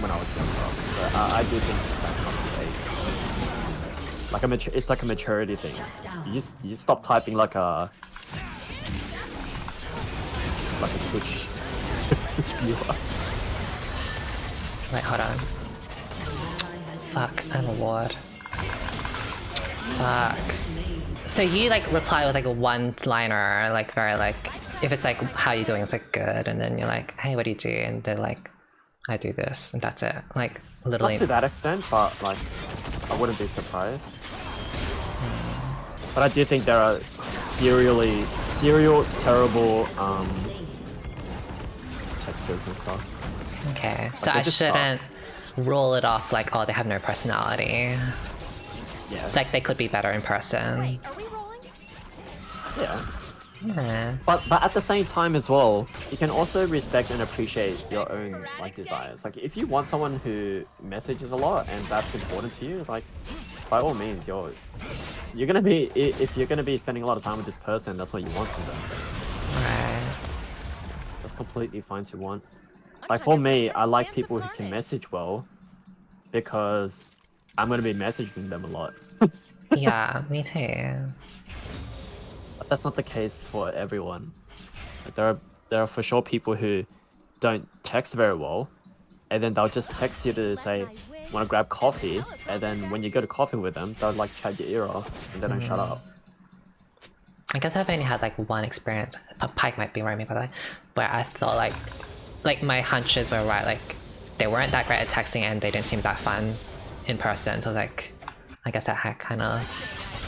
when I was younger. But I do think that comes with age. Like it's like a maturity thing. You stop typing like a Twitch viewer. Wait, hold on. Fuck, I'm a ward. Fuck. So you like reply with like a one-liner, like very like, if it's like, how you doing? It's like good, and then you're like, hey, what do you do? And they're like, I do this, and that's it. Like literally. Not to that extent, but like I wouldn't be surprised. But I do think there are serial terrible texters and stuff. Okay, so Like, I they just shouldn't rule it off like, oh, they have no personality. Yeah. Like they could be better in person. Yeah. Yeah. But at the same time as well, you can also respect and appreciate your own like desires. Like if you want someone who messages a lot and that's important to you, like by all means, you're gonna be, if you're gonna be spending a lot of time with this person, that's what you want from them. Right. That's completely fine to want. Like for me, I like people who can message well because I'm gonna be messaging them a lot. Yeah, me too. But that's not the case for everyone. Like, there are for sure people who don't text very well, and then they'll just text you to say, want to grab coffee, and then when you go to coffee with them, they'll like chat your ear off, and they don't shut up. I guess I've only had like one experience. Pike might be right me by the way, where I thought like my hunches were right. Like they weren't that great at texting, and they didn't seem that fun in person. So like, I guess that had kind of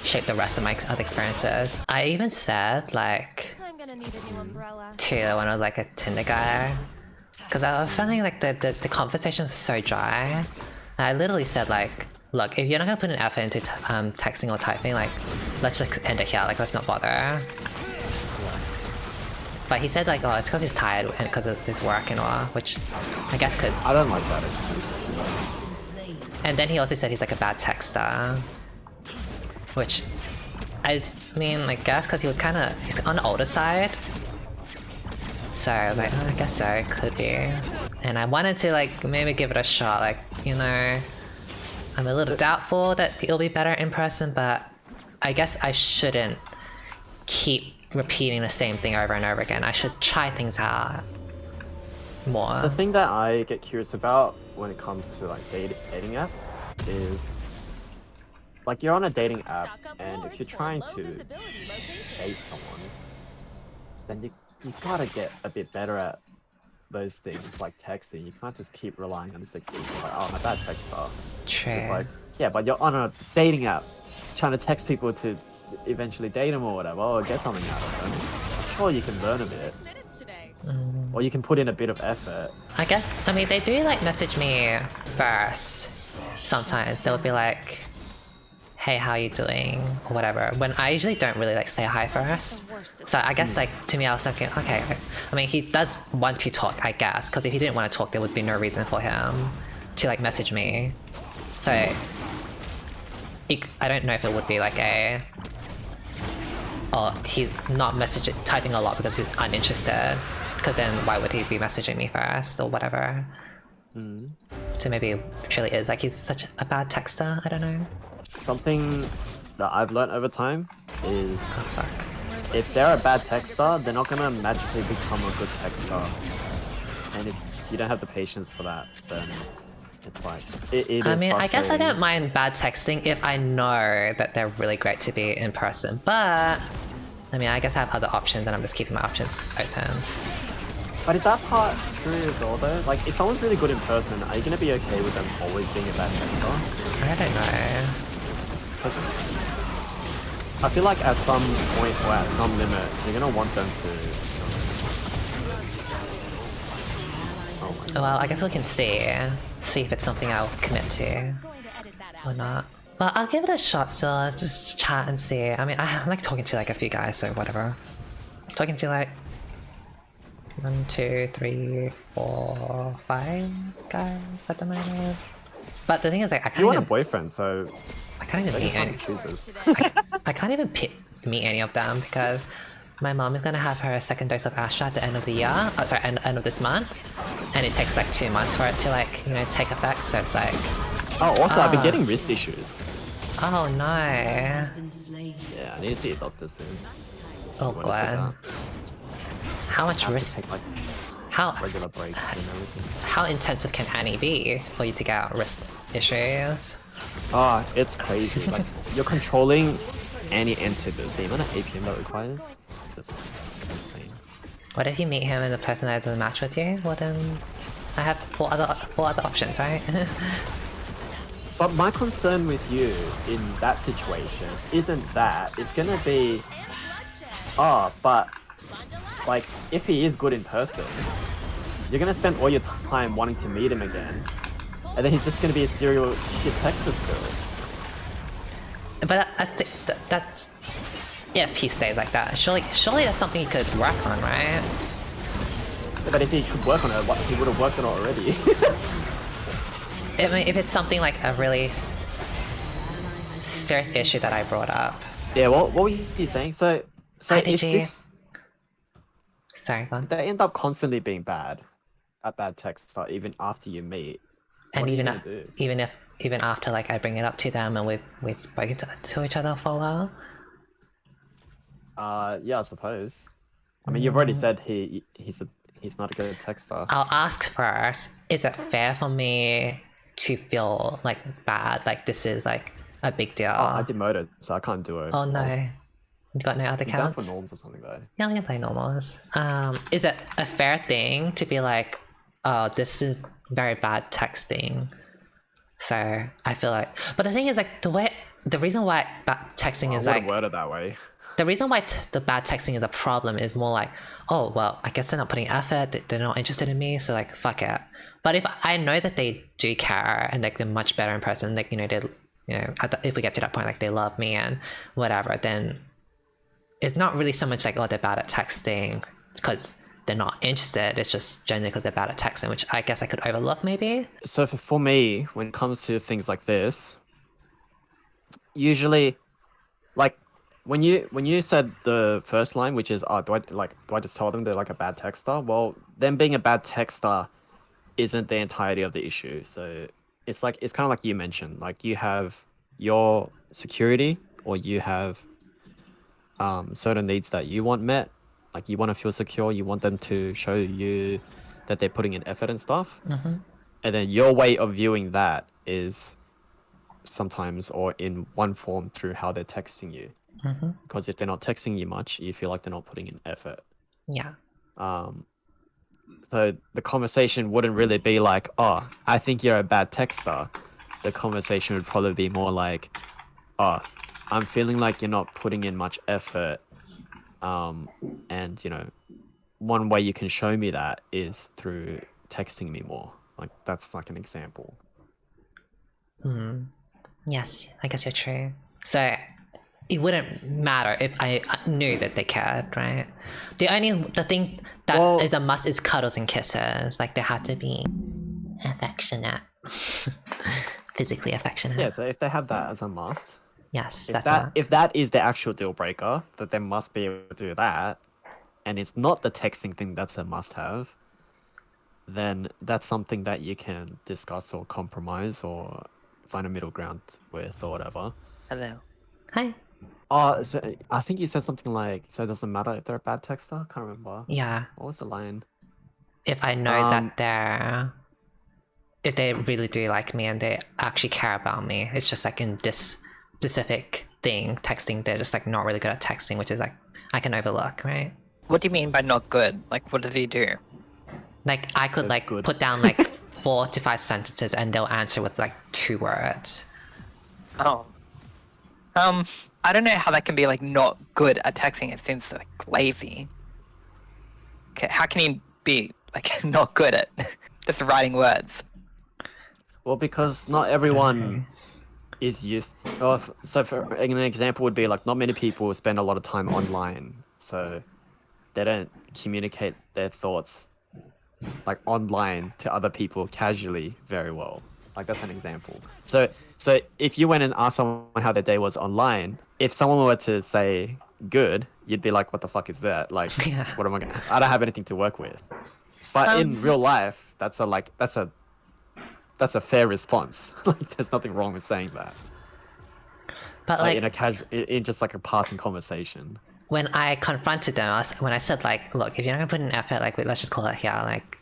shaped the rest of my other experiences. I even said like to when I was like a Tinder guy, because I was feeling like the conversation's so dry. And I literally said like, look, if you're not gonna put an effort into texting or typing, like let's just end it here. Like let's not bother. But he said like, oh, it's because he's tired and because of his work and all, which I guess could. I don't like that excuse. And then he also said he's like a bad texter, which I mean, I guess because he's on the older side. So like, I guess so, it could be. And I wanted to like maybe give it a shot, like, you know, I'm a little doubtful that it'll be better in person, but I guess I shouldn't keep repeating the same thing over and over again. I should try things out more. The thing that I get curious about when it comes to like dating apps is like you're on a dating app, and if you're trying to date someone, then you gotta get a bit better at those things like texting. You can't just keep relying on this excuse like, oh, I'm a bad texter. True. It's like, yeah, but you're on a dating app trying to text people to eventually date them or whatever, or get something out of them. Sure, you can learn a bit. Or you can put in a bit of effort. I guess, I mean, they do like message me first. Sometimes they'll be like, hey, how you doing? Or whatever. When I usually don't really like say hi first. So I guess like, to me I was thinking, okay, I mean, he does want to talk, I guess. Because if he didn't want to talk, there would be no reason for him to like message me. So, I don't know if it would be like a... or he's not typing a lot because he's uninterested. Because then why would he be messaging me first or whatever? So maybe it truly is like he's such a bad texter, I don't know. Something that I've learned over time is Oh fuck. if they're a bad texter, they're not gonna magically become a good texter. And if you don't have the patience for that, then it's like it I is mean, I guess I frustrating. don't mind bad texting if I know that they're really great to be in person, but I mean, I guess I have other options and I'm just keeping my options open. But is that part true as well though? Like, if someone's really good in person, are you gonna be okay with them always being a bad texter? I don't know. 'Cause I feel like at some point or at some limit, you're gonna want them to. Oh my god. Well, I guess we can see if it's something I'll commit to or not. Well, I'll give it a shot still, just chat and see. I mean, I like talking to like a few guys, so whatever. Talking to like 1, 2, 3, 4, 5 guys at the moment. But the thing is, like, I You can't want a even, boyfriend, so I can't even they meet just any. want choosers. I can't even meet any of them because my mom is gonna have her second dose of Astra at the end of the year. Sorry, end of this month, and it takes like 2 months for it to like, you know, take effect. So it's like, Oh, also, I've been getting wrist issues. oh no, Yeah, I need to see a doctor soon. oh When I see god. that, How much I have to risk? take like How regular breaks and everything. how intensive can Annie be for you to get wrist issues? Ah, it's crazy. Like, you're controlling any enter the amount of APM that requires. It's just insane. What if you meet him and the person that doesn't match with you? Well then, I have four other options, right? But my concern with you in that situation isn't that. It's gonna be, but like, if he is good in person, you're gonna spend all your time wanting to meet him again, and then he's just gonna be a serial shit texter still. But I think that's if he stays like that. Surely that's something you could work on, right? But if he could work on it, he would have worked on it already. I mean, if it's something like a really serious issue that I brought up. Yeah, what were you saying? So Hi, if Digi. this, Sorry, go on. they end up constantly being bad at bad texter even after you meet. And what are you even gonna do? even after like I bring it up to them and we've spoken to each other for a while. Yeah, I suppose. I mean, you've already said he's not a good texter. I'll ask first, is it fair for me to feel like bad, like this is like a big deal? I demoted, so I can't do it. Oh no. You got no other I'm down for accounts? norms or something though. Yeah, I can play normals. Is it a fair thing to be like, oh, this is very bad texting? So I feel like, but the thing is like the reason why bad texting is I like, wouldn't word it that way. the reason why the bad texting is a problem is more like, oh, well, I guess they're not putting effort, they're not interested in me, so like, fuck it. But if I know that they do care and like they're much better in person, like, you know, they, you know, if we get to that point, like they love me and whatever, then it's not really so much like, oh, they're bad at texting, because they're not interested. It's just generally because they're bad at texting, which I guess I could overlook maybe. So for me, when it comes to things like this, usually, like when you said the first line, which is, oh, do I just tell them they're like a bad texter? Well, them being a bad texter isn't the entirety of the issue. So it's kind of like you mentioned, like you have your security, or you have certain needs that you want met. Like you want to feel secure, you want them to show you that they're putting in effort and stuff. And then your way of viewing that is sometimes, or in one form, through how they're texting you. Because if they're not texting you much, you feel like they're not putting in effort. Yeah. So the conversation wouldn't really be like, oh, I think you're a bad texter. The conversation would probably be more like, oh, I'm feeling like you're not putting in much effort. And, you know, one way you can show me that is through texting me more. Like, that's like an example. Yes, I guess you're true. So it wouldn't matter if I knew that they cared, right? The thing that is a must is cuddles and kisses. Like, they have to be affectionate. Physically affectionate. Yeah, so if they have that as a must, yes, if that is the actual deal breaker, that they must be able to do that, and it's not the texting thing that's a must have, then that's something that you can discuss or compromise or find a middle ground with or whatever. Hello. Hi. Oh, so I think you said something like, so it doesn't matter if they're a bad texter? Can't remember. Yeah. What was the line? If I know that if they really do like me and they actually care about me, it's just like in this specific thing, texting, they're just like not really good at texting, which is like, I can overlook, right? What do you mean by not good? Like, what does he do? Like, I could That's like good. put down like 4 to 5 sentences and they'll answer with like 2 words. Oh. I don't know how that can be like not good at texting. It seems like lazy. Okay, how can he be like not good at just writing words? Well, because not everyone is used. So for an example would be like, not many people spend a lot of time online, so they don't communicate their thoughts like online to other people casually very well. Like, that's an example. So if you went and asked someone how their day was online, if someone were to say good, you'd be like, what the fuck is that? Like, Yeah. what am I gonna? I don't have anything to work with. But in real life, that's a fair response. Like, there's nothing wrong with saying that. But Like, like in a casual, in just like a passing conversation. when I confronted them, when I said like, look, if you're not gonna put in effort, like, let's just call it here, like,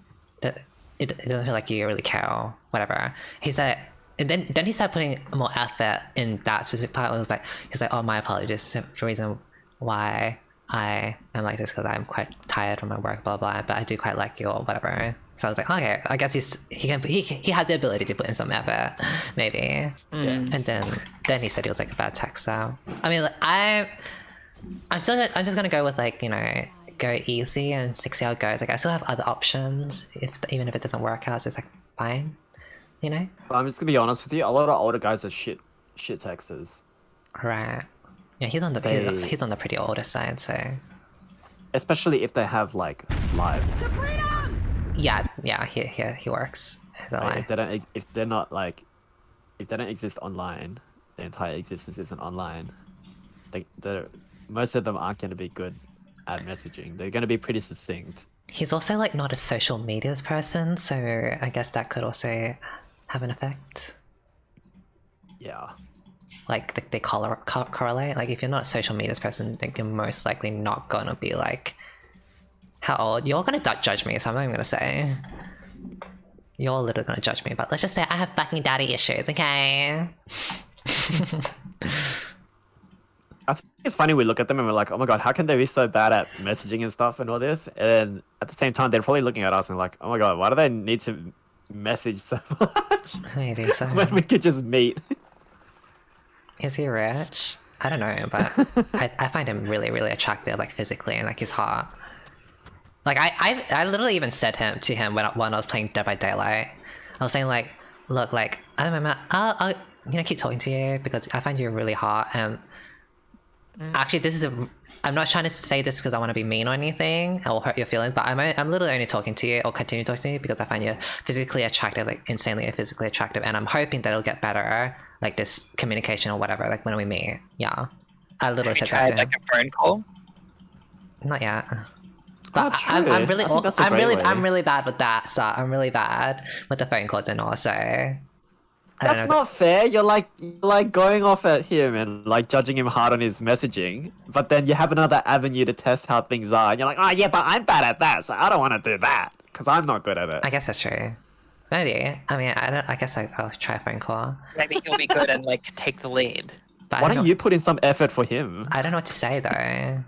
it doesn't feel like you really care or whatever. He said, and then he started putting more effort in that specific part. It was like, he's like, oh, my apologies. The reason why I am like this because I'm quite tired from my work, blah blah. But I do quite like you or whatever. So I was like, okay, I guess he has the ability to put in some effort, maybe. And then he said he was like a bad texter. I mean, like, I'm just gonna go with like, you know, go easy and see how it goes. Like, I still have other options. Even if it doesn't work out, so it's like fine, you know. But I'm just gonna be honest with you. A lot of older guys are shit texters. Right. Yeah, he's on the pretty older side, so. Especially if they have like lives. Yeah, he works. Like, if they don't exist online, their entire existence isn't online. Most of them aren't going to be good at messaging. They're going to be pretty succinct. He's also like not a social medias person, so I guess that could also have an effect. Yeah. Like they correlate. Like, if you're not a social medias person, like, you're most likely not gonna be like, how old? You're gonna judge me, so I'm not even gonna say. You're literally gonna judge me, but let's just say I have fucking daddy issues, okay? I think it's funny we look at them and we're like, oh my god, how can they be so bad at messaging and stuff and all this? And then at the same time, they're probably looking at us and like, oh my god, why do they need to message so much? Maybe so. When we could just meet. Is he rich? I don't know, but I find him really, really attractive, like physically, and like he's hot. Like, I literally even said to him when I was playing Dead by Daylight, I was saying like, look, like, I don't know, man, I'll keep talking to you because I find you really hot, and Actually, this is a. I'm not trying to say this because I want to be mean or anything or hurt your feelings, but I'm literally only talking to you or continue talking to you because I find you physically attractive, like insanely physically attractive, and I'm hoping that it'll get better, like this communication or whatever, like when we meet. Yeah, I literally said that Tried to like him. a phone call. Not yet. But true. I'm really, I think that's a great way. I'm really bad with that. So I'm really bad with the phone calls and also. I don't That's know. not fair. You're like going off at him and like judging him hard on his messaging, but then you have another avenue to test how things are, and you're like, oh yeah, but I'm bad at that, so I don't want to do that because I'm not good at it. I guess that's true. Maybe. I mean, I don't. I guess I'll try a phone call. Maybe he'll be good and like take the lead. But Why I don't you put in some effort for him? I don't know what to say though.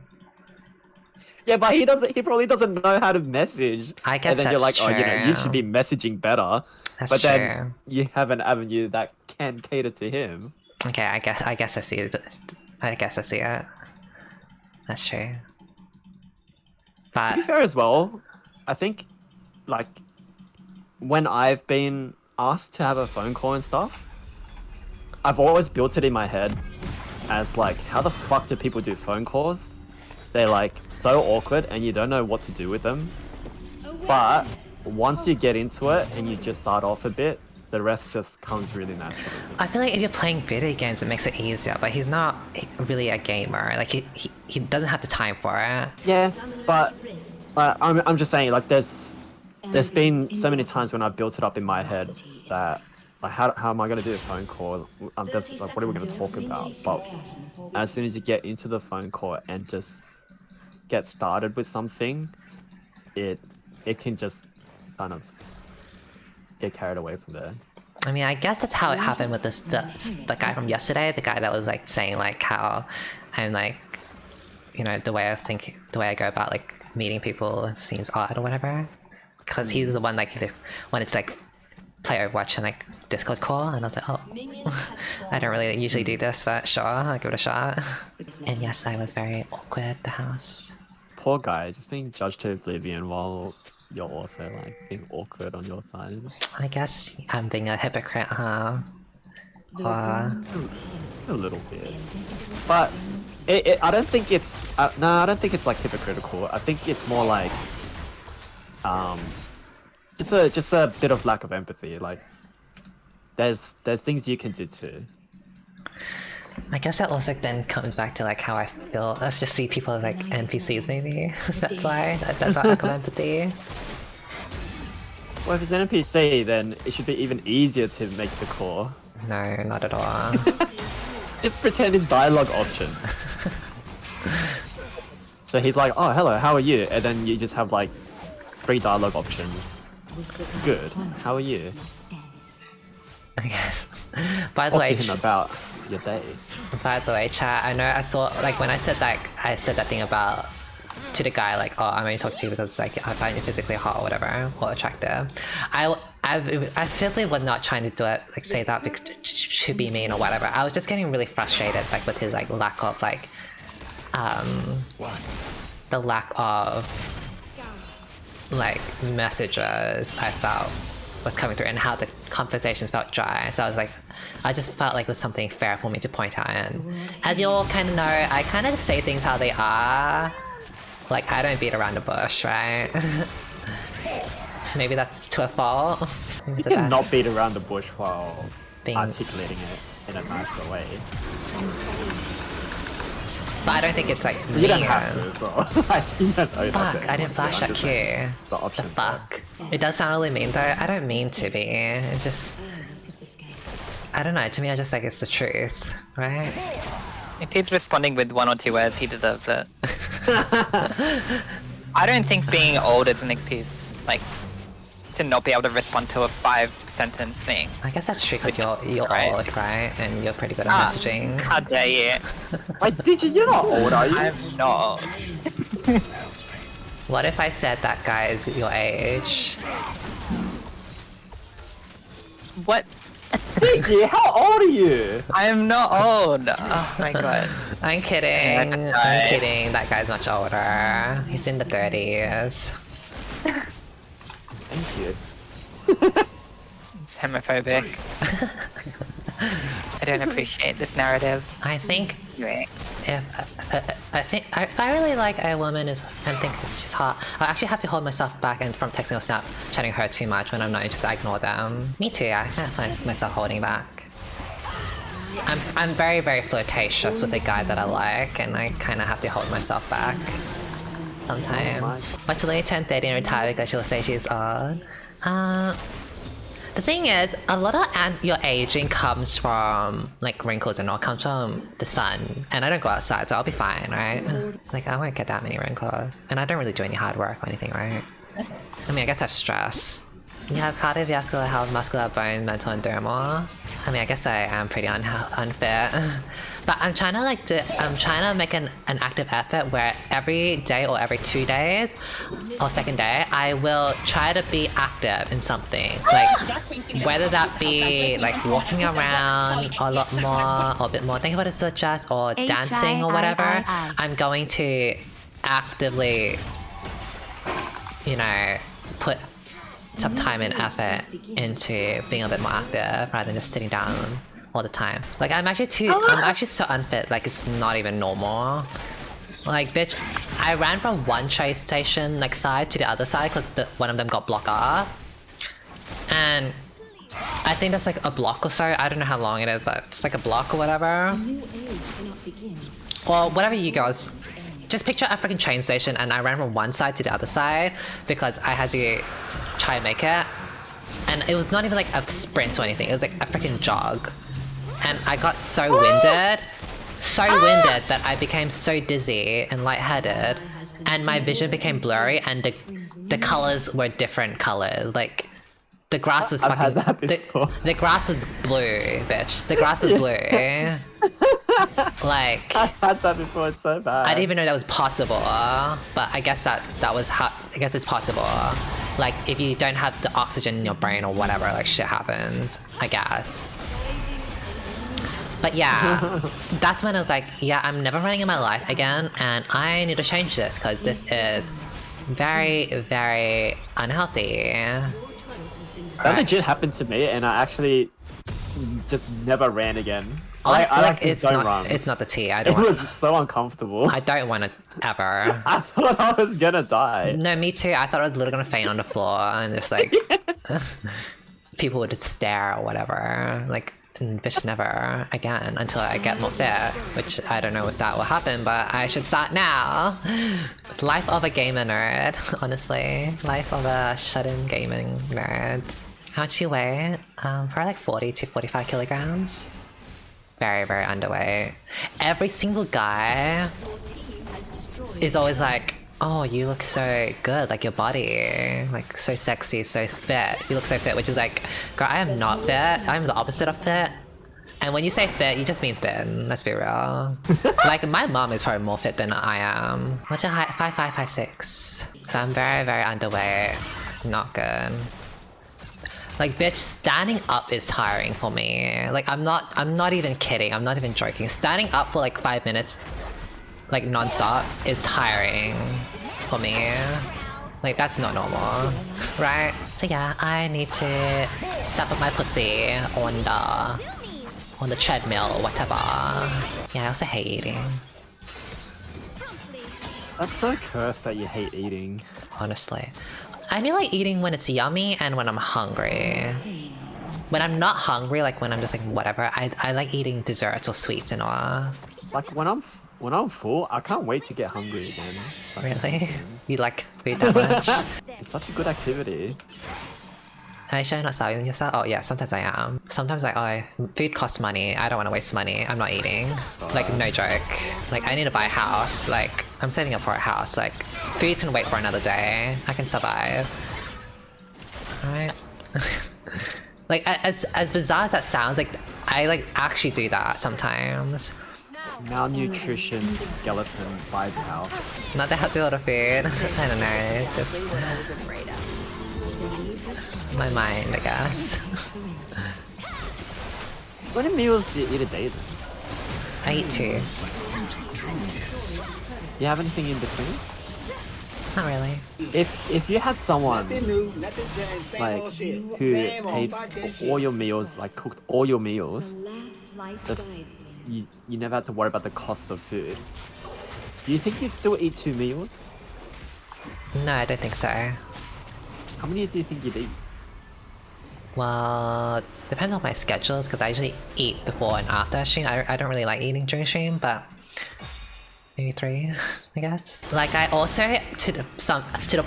Yeah, but he doesn't. He probably doesn't know how to message. I guess and then you're like, that's oh, you true. should be messaging better. That's but true. then you have an avenue that can cater to him. Okay, I guess I see it. I guess I see it. That's true. To be But fair as well, I think, like, when I've been asked to have a phone call and stuff, I've always built it in my head as like, how the fuck do people do phone calls? They're like so awkward and you don't know what to do with them. But once you get into it and you just start off a bit, the rest just comes really naturally. I feel like if you're playing video games, it makes it easier. But he's not really a gamer. Like he doesn't have the time for it. Yeah, but I'm just saying, like, there's been so many times when I've built it up in my head that, like, how am I going to do a phone call? Just, like, what are we going to talk about? But as soon as you get into the phone call and just get started with something, it can just kind of get carried away from there. I mean, I guess that's how it happened with the guy from yesterday. The guy that was like saying like how I'm like, you know, the way I go about like meeting people seems odd or whatever. Because he's the one like just wanted to like play Overwatch and like Discord call, and I was like, oh, I don't really usually do this, but sure, I'll give it a shot. And yes, I was very awkward at the house. Poor guy, just being judged to oblivion while you're also like being awkward on your side. I guess I'm being a hypocrite, huh? Or Just a little bit. But I don't think it's no, I don't think it's like hypocritical. I think it's more like just a bit of lack of empathy. Like there's things you can do too. I guess that also then comes back to like how I feel. Let's just see people as like NPCs maybe. That's why that lack of empathy. Well, if it's an NPC, then it should be even easier to make the call. No, not at all. Just pretend it's dialogue options. So he's like, oh, hello, how are you? And then you just have like 3 dialogue options. Good. How are you? I guess. By the Talk way, to him about your day. by the way, chat. I know I saw like when I said that thing about to the guy like, oh, I'm only talking to you because like I find you physically hot or whatever or attractive. I simply was not trying to do it like say that to be mean or whatever. I was just getting really frustrated like with his like lack of like the lack of like messages I felt was coming through and how the conversations felt dry. So I was like, I just felt like it was something fair for me to point out. And as you all kind of know, I kind of just say things how they are. Like, I don't beat around the bush, right? So maybe that's to a fault. You can not beat around the bush while Being- articulating it in a nicer way. But I don't think it's like You mean. don't have to as well. Like, you don't know that's Fuck, it. I didn't flash that I'm just cue. saying, The The options. fuck. It does sound really mean though. I don't mean to be. It's just... I don't know, to me I just like it's the truth, right? If he's responding with 1 or 2 words, he deserves it. I don't think being old is an excuse, like, to not be able to respond to a 5-sentence thing. I guess that's true because you're Right. old, right? And you're pretty good at messaging. How dare you? Like, you're not old, are you? I'm not. What if I said that guy is your age? What? Diggy, how old are you? I'm not old. Oh my god. I'm kidding. Yeah, I'm kidding. That guy's much older. He's in the 30s. Thank you. It's homophobic. I don't appreciate this narrative. I think Anyway, if if I really like a woman and think she's hot, I actually have to hold myself back and from texting or Snapchatting her too much when I'm not interested. I ignore them. Me too. I can't find myself holding back. I'm very, very flirtatious with a guy that I like, and I kind of have to hold myself back sometimes. But she'll only turn 30 and retire because she'll say she's old. The thing is, a lot of your aging comes from like wrinkles and all comes from the sun, and I don't go outside, so I'll be fine, right? Like I won't get that many wrinkles, and I don't really do any hard work or anything, right? I mean, I guess I have stress. You have cardiovascular health, muscular bones, mental, and dermal. I mean, I guess I am pretty unfit. But I'm trying to make an active effort where every day or every 2 days or second day, I will try to be active in something. Like, whether that be like walking around a lot more or a bit more, think about it, such as, or dancing or whatever. I'm going to actively, you know, put some time and effort into being a bit more active rather than just sitting down all the time. Like I'm actually so unfit, like it's not even normal. Like bitch, I ran from one train station like side to the other side because one of them got blocked off. And I think that's like a block or so, I don't know how long it is, but it's like a block or whatever. Or whatever you guys, just picture a freaking train station and I ran from one side to the other side because I had to try and make it. And it was not even like a sprint or anything, it was like a freaking jog. And I got so winded that I became so dizzy and lightheaded, and my vision became blurry, and the colors were different colors. Like the grass was fucking the grass was blue, bitch. The grass was blue. Like I've had that before. It's so bad. I didn't even know that was possible, but I guess that was how. I guess it's possible. Like if you don't have the oxygen in your brain or whatever, like shit happens. I guess. But yeah, that's when I was like, yeah, I'm never running in my life again, and I need to change this because this is very, very unhealthy. That legit happened to me, and I actually just never ran again. It's not the tea. It was so uncomfortable. I don't want to ever. I thought I was gonna die. No, me too. I thought I was literally gonna faint on the floor and just like people would just stare or whatever. Like, bitch, never again until I get more fit, which I don't know if that will happen, but I should start now. Life of a gamer nerd, honestly. Life of a shut-in gaming nerd. How much do you weigh? Probably like 40 to 45 kilograms. Very, very underweight. Every single guy is always like, oh, you look so good, like your body, like so sexy, so fit. You look so fit, which is like, girl, I am not fit. I'm the opposite of fit. And when you say fit, you just mean thin, let's be real. Like my mom is probably more fit than I am. What's your height? 5'5", 5'6". So I'm very, very underweight. Not good. Like bitch, standing up is tiring for me. Like I'm not even kidding, I'm not even joking. Standing up for like 5 minutes, like non-stop, is tiring for me. Like that's not normal, right? So yeah, I need to step up my pussy on the treadmill or whatever. Yeah, I also hate eating. That's so cursed that you hate eating. Honestly. I only like eating when it's yummy and when I'm hungry. When I'm not hungry, like when I'm just like whatever, I like eating desserts or sweets and all. Like when I'm full, I can't wait to get hungry again. Like, really? You like food that much? It's such a good activity. Are you sure you're not starving yourself? Oh yeah, sometimes I am. Sometimes like, oh, food costs money, I don't want to waste money, I'm not eating. Like, no joke. Like, I need to buy a house, like, I'm saving up for a house, like, food can wait for another day, I can survive. Alright? Like, as bizarre as that sounds, like, I like actually do that sometimes. Malnutrition skeleton buys a house. Not that helps with all the food. I don't know, it's just What I was afraid of. my mind, I guess. How many meals do you eat a day then? I eat 2. You have anything in between? Not really. If you had someone Nothing new, nothing changed, same like old shit. who Same old paid fucking for all your meals, like cooked all your meals, just you never had to worry about the cost of food. Do you think you'd still eat 2 meals? No, I don't think so. How many do you think you'd eat? Well, depends on my schedules because I usually eat before and after stream. I don't really like eating during stream, but maybe 3, I guess. Like I also to the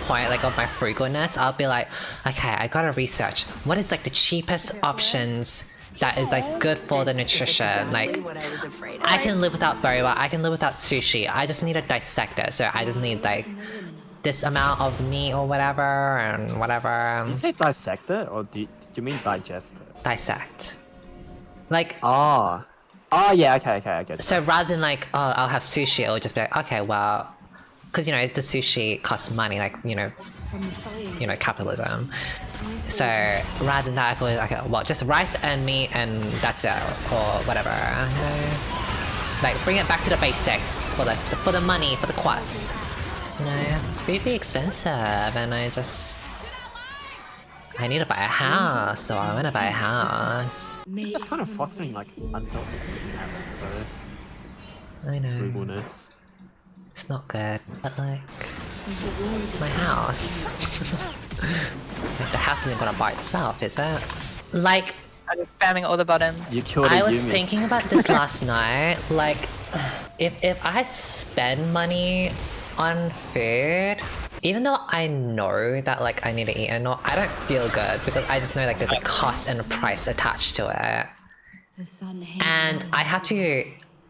point like of my frugalness, I'll be like, okay, I gotta research what is like the cheapest options that is like good for the nutrition. Like What I was afraid of. I can live without boba, I can live without sushi. I just need to dissect it, so I just need like this amount of meat or whatever and whatever. You say dissect it, or do you mean digest it? Dissect. Like Oh. Oh yeah, okay, I get it. so rather than like, oh, I'll have sushi, it'll just be like, okay, well, because you know the sushi costs money, like you know, capitalism. So rather than that, I go like, okay, well, just rice and meat and that's it, or whatever. You know? Like bring it back to the basics for the money, for the quest. You know, food be expensive, and I need to buy a house, so I want to buy a house. That's kind of fostering like unhealthy eating habits though. I know. Frugalness. It's not good, but like my house. Like, the house isn't gonna buy itself, is it? Like I'm spamming all the buttons. You killed I a was Yumi. thinking about this last night. Like, if I spend money on food, even though I know that like I need to eat and all, I don't feel good because I just know like there's a cost and a price attached to it, and I have to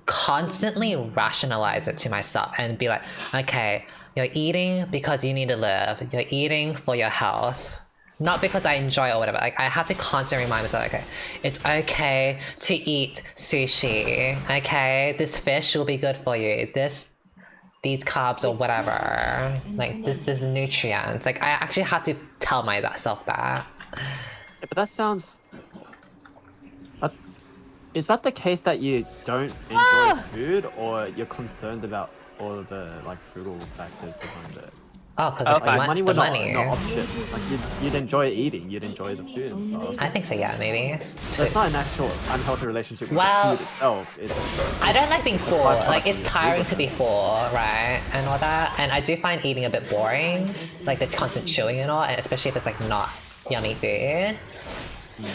constantly rationalize it to myself and be like, okay, you're eating because you need to live. You're eating for your health. Not because I enjoy it or whatever. Like I have to constantly remind myself, okay, it's okay to eat sushi. Okay, this fish will be good for you. These carbs or whatever. Like this is nutrients. Like I actually have to tell myself that. Yeah, but that sounds. Is that the case that you don't enjoy food, or you're concerned about all of the like frugal factors behind it? Oh, because Like the money would not money. option. Like you'd enjoy eating, you'd enjoy the food and stuff. I think so. Yeah, maybe. So it's not an actual unhealthy relationship with Well, the food itself. It's I don't like being full. byproduct Like it's of the tiring food. to be full, right? And all that. And I do find eating a bit boring, like the constant chewing and all, and especially if it's like not yummy food.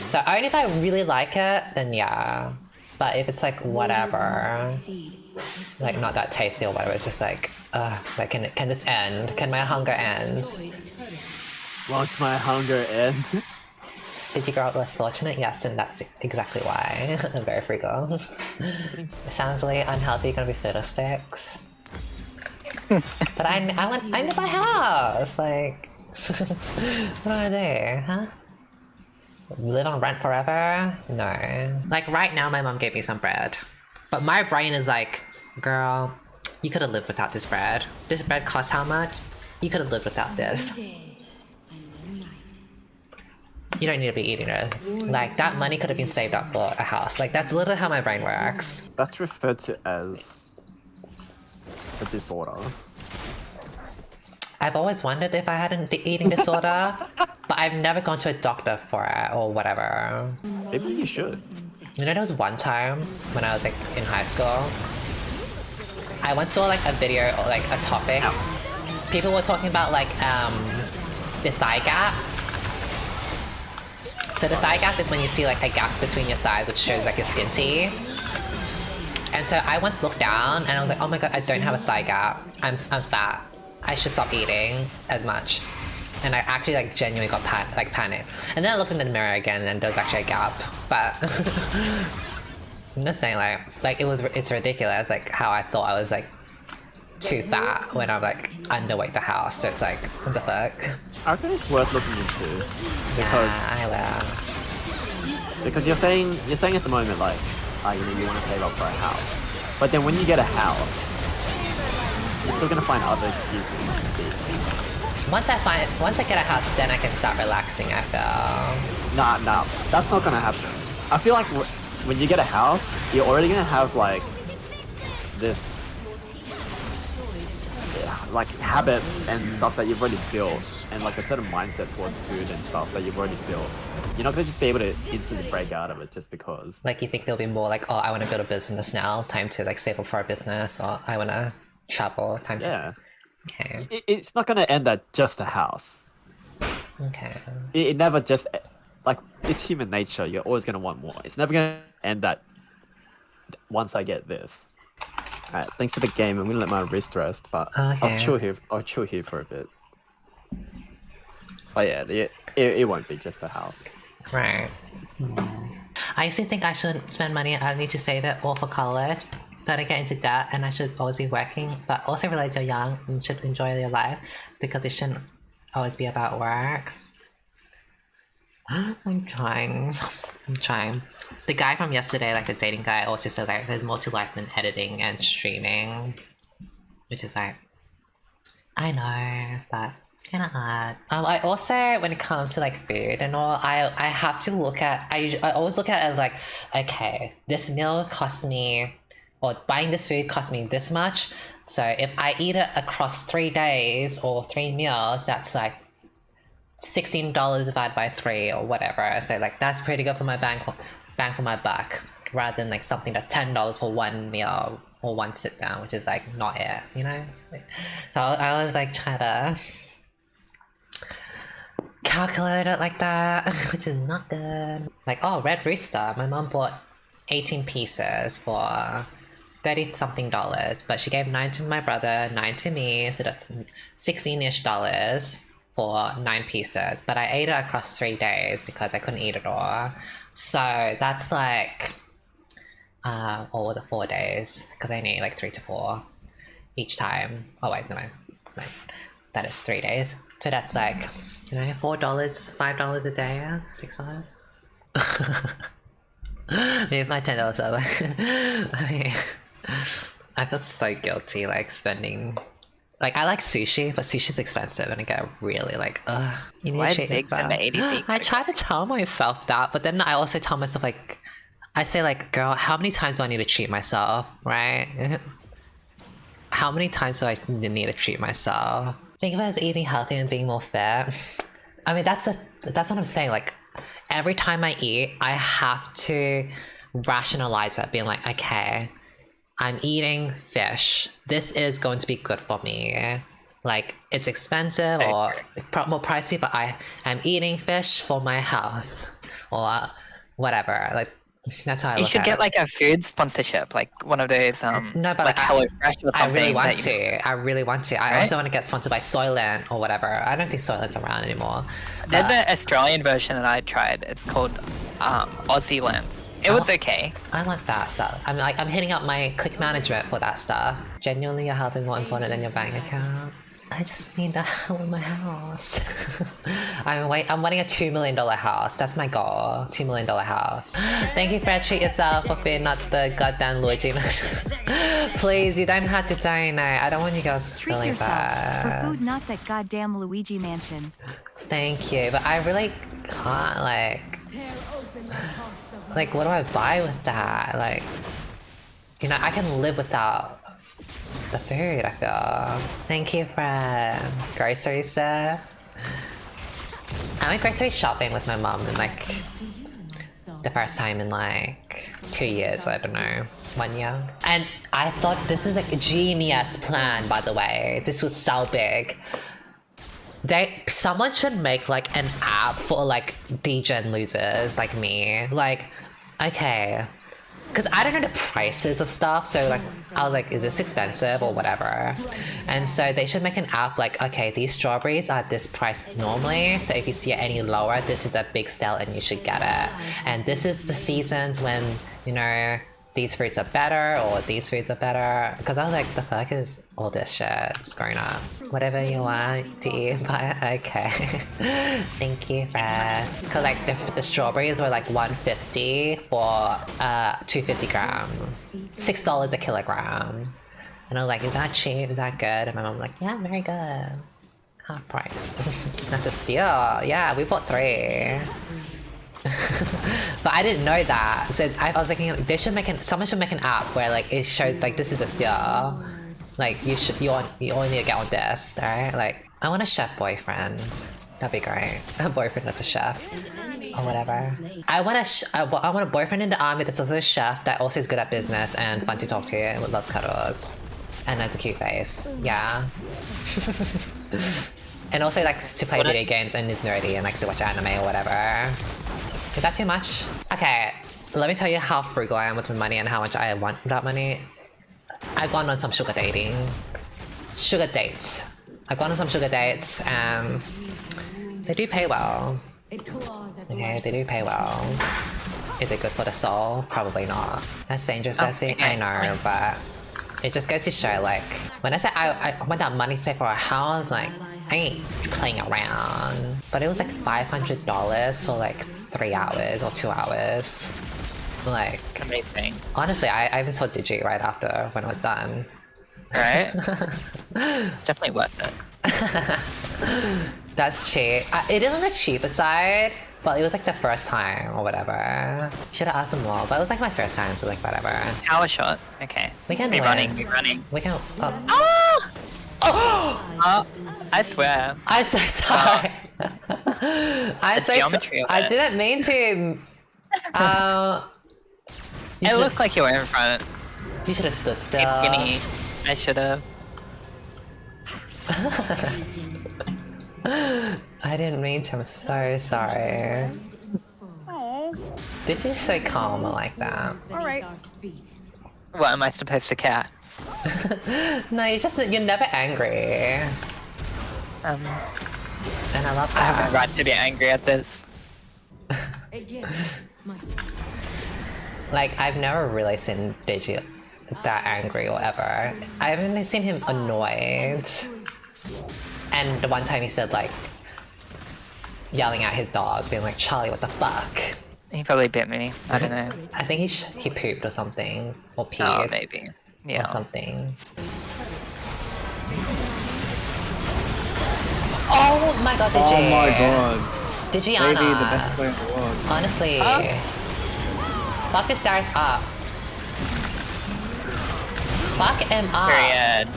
So only if I really like it, then yeah. But if it's like whatever, like not that tasty or whatever, it's just like, like can this end? Can my hunger end? Won't my hunger end? Did you grow up less fortunate? Yes, and that's exactly why. I'm very frugal. It sounds really unhealthy, gonna be fiddlesticks. But I need my house, like, what do I do, huh? Live on rent forever? No. Like right now my mom gave me some bread. But my brain is like, girl, you could have lived without this bread. This bread costs how much? You could have lived without this. You don't need to be eating it. Like that money could have been saved up for a house. Like that's literally how my brain works. That's referred to as a disorder. I've always wondered if I had an eating disorder, but I've never gone to a doctor for it or whatever. Maybe you should. You know, there was one time when I was like in high school, I once saw like a video or like a topic. People were talking about like the thigh gap. So the thigh gap is when you see like a gap between your thighs, which shows like you're skinty. And so I once looked down and I was like, oh my god, I don't have a thigh gap. I'm fat. I should stop eating as much. And I actually like genuinely got panicked. And then I looked in the mirror again and there was actually a gap. But I'm just saying like it's ridiculous like how I thought I was like too fat when I'm like underweight the house. So it's like, what the fuck? I reckon it's worth looking into because I will. because you're saying at the moment like, you know, you want to save up for a house, but then when you get a house, you're still gonna find other excuses. Once I get a house, then I can start relaxing, I feel. Nah, that's not gonna happen. I feel like when you get a house, you're already gonna have like this, like habits and stuff that you've already built, and like a certain mindset towards food and stuff that you've already built. You're not gonna just be able to instantly break out of it just because. Like you think there'll be more like, oh, I want to build a business now, time to like save up for a business, or I want to travel, time to... Yeah. Okay. It's not gonna end at just a house. Okay. It never just like it's human nature. You're always gonna want more. It's never gonna end at once I get this. Alright, thanks for the game. I'm gonna let my wrist rest, but Okay. I'll chill here for a bit. But yeah, it won't be just a house. Right. I used to think I shouldn't spend money. I need to save it all for college. That I get into debt and I should always be working. But also realize you're young and should enjoy your life because it shouldn't always be about work. I'm trying. The guy from yesterday, like the dating guy, also said like there's more to life than editing and streaming. Which is like, I know, but kind of hard. I also, when it comes to like food and all, I have to look at, I always look at it as like, okay, this meal costs me, or buying this food costs me this much. So if I eat it across 3 days or 3 meals, that's like $16 divided by 3 or whatever. So like that's pretty good for my bang for my buck, rather than like something that's $10 for 1 meal or 1 sit down, which is like not it, you know? So I was like trying to calculate it like that, which is not good. Like, oh, Red Rooster, my mom bought 18 pieces for 30 something dollars, but she gave 9 to my brother, 9 to me, so that's 16-ish dollars for 9 pieces. But I ate it across 3 days because I couldn't eat it all. So that's like, or was it 4 days? Because I only ate like 3 to 4 each time. Oh wait, no, that is 3 days. So that's like, you know, $4, $5 a day, yeah? $6. Maybe my $10 over. I mean, I feel so guilty like spending. Like I like sushi, but sushi's expensive, and I get really like, ugh. You need to treat yourself. I try to tell myself that, but then I also tell myself like, I say like, girl, how many times do I need to treat myself, right? How many times do I need to treat myself? Think of it as eating healthy and being more fit. I mean, that's what I'm saying. Like, every time I eat, I have to rationalize it, being like, okay, I'm eating fish. This is going to be good for me. Like, it's expensive or more pricey, but I am eating fish for my health or whatever. Like, that's how I look at it. You should get like a food sponsorship, like one of those no, but like HelloFresh or something. I really want to. I really want to. I Right? also want to get sponsored by Soylent or whatever. I don't think Soylent's around anymore. There's an Australian version that I tried. It's called Aussie Land. It was okay. I want that stuff. I'm hitting up my click management for that stuff. Genuinely, your health is more important than your bank account. I just need to have my house. I'm wanting a $2 million house. That's my goal. $2 million house. Thank you, Fred. Treat yourself for being not the goddamn Luigi. Please, you don't have to donate. I don't want you guys Treat feeling yourself bad. for food, not that goddamn Luigi mansion. Thank you, but I really can't like what do I buy with that? Like, you know, I can live without the food, I feel. Thank you, Fred. Groceries, sir. I went grocery shopping with my mom in like the first time in like 2 years, I don't know, 1 year. And I thought this is like a genius plan, by the way. This was so big. Someone should make like an app for like degen losers like me. Like, okay, because I don't know the prices of stuff, so like I was like, is this expensive or whatever? And so they should make an app like, okay, these strawberries are this price normally, so if you see it any lower, this is a big sale and you should get it. And this is the seasons when, you know, these fruits are better or these fruits are better. Because I was like, the fuck is all this shit growing up? Whatever you want to eat, but okay. Thank you, Fred. Because like the strawberries were like $150 for 250 grams. $6 a kilogram. And I was like, is that cheap? Is that good? And my mom was like, yeah, very good. Half price. That's a steal. Yeah, we bought 3. But I didn't know that, so I was thinking they should someone should make an app where like it shows like this is a steal, like you only need to get on this, alright? Like I want a chef boyfriend, that'd be great. A boyfriend that's a chef or whatever. I want a boyfriend in the army that's also a chef that also is good at business and fun to talk to and loves cuddles. And that's a cute face. Yeah. And also likes to play video games and is nerdy and likes to watch anime or whatever. Is that too much? Okay, let me tell you how frugal I am with my money and how much I want without money. I've gone on some sugar dating. Sugar dates. I've gone on some sugar dates and they do pay well. Okay, they do pay well. Is it good for the soul? Probably not. That's dangerous, Jessie. I know, but it just goes to show, like, when I said I want that money saved for a house, like, I ain't playing around. But it was like $500 for like 3 hours or 2 hours. Like, Amazing. honestly, I even saw Digi right after when I was done. Right? Definitely worth it. That's cheap. It is on the cheaper side, but it was like the first time or whatever. Should have asked for more, but it was like my first time, so like whatever. Power shot. Okay. We can be win. running. Be running. We can. Oh! I swear. I'm so sorry. geometry of I it. didn't mean to. It looked like you were in front. You should have stood still. He's skinny. I should have. I didn't mean to. I'm so sorry. Did you say calm like that? Alright. What am I supposed to care? No, you're never angry. And I love I have that. a right to be angry at this. Like, I've never really seen Digi that angry or ever. I've only seen him annoyed. And the one time he said, like, yelling at his dog, being like, Charlie, what the fuck? He probably bit me. I don't know. I think he pooped or something. Or peed. Oh, maybe. Or Yeah. something. Oh my god, Digi! Oh my god. Digiana. Maybe the best player in the world. Honestly. Fuck this stars up. Fuck him up. Period.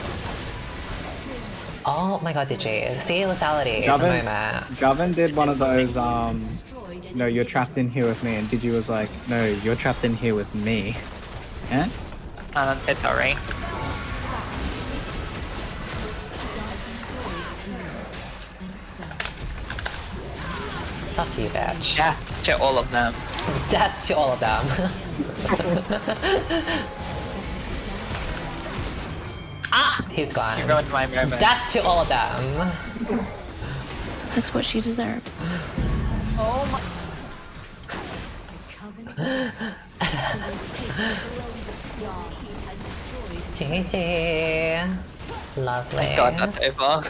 Oh my god, Digi. See lethality at the moment. Gavin did one of those, no, you're trapped in here with me, and Digi was like, no, you're trapped in here with me. Yeah? I'm so sorry. Fuck you, bitch. Death to all of them. Death to all of them. He's gone. You ruined my moment. Death to all of them. That's what she deserves. Oh my. GG. Lovely. Thank God that's over.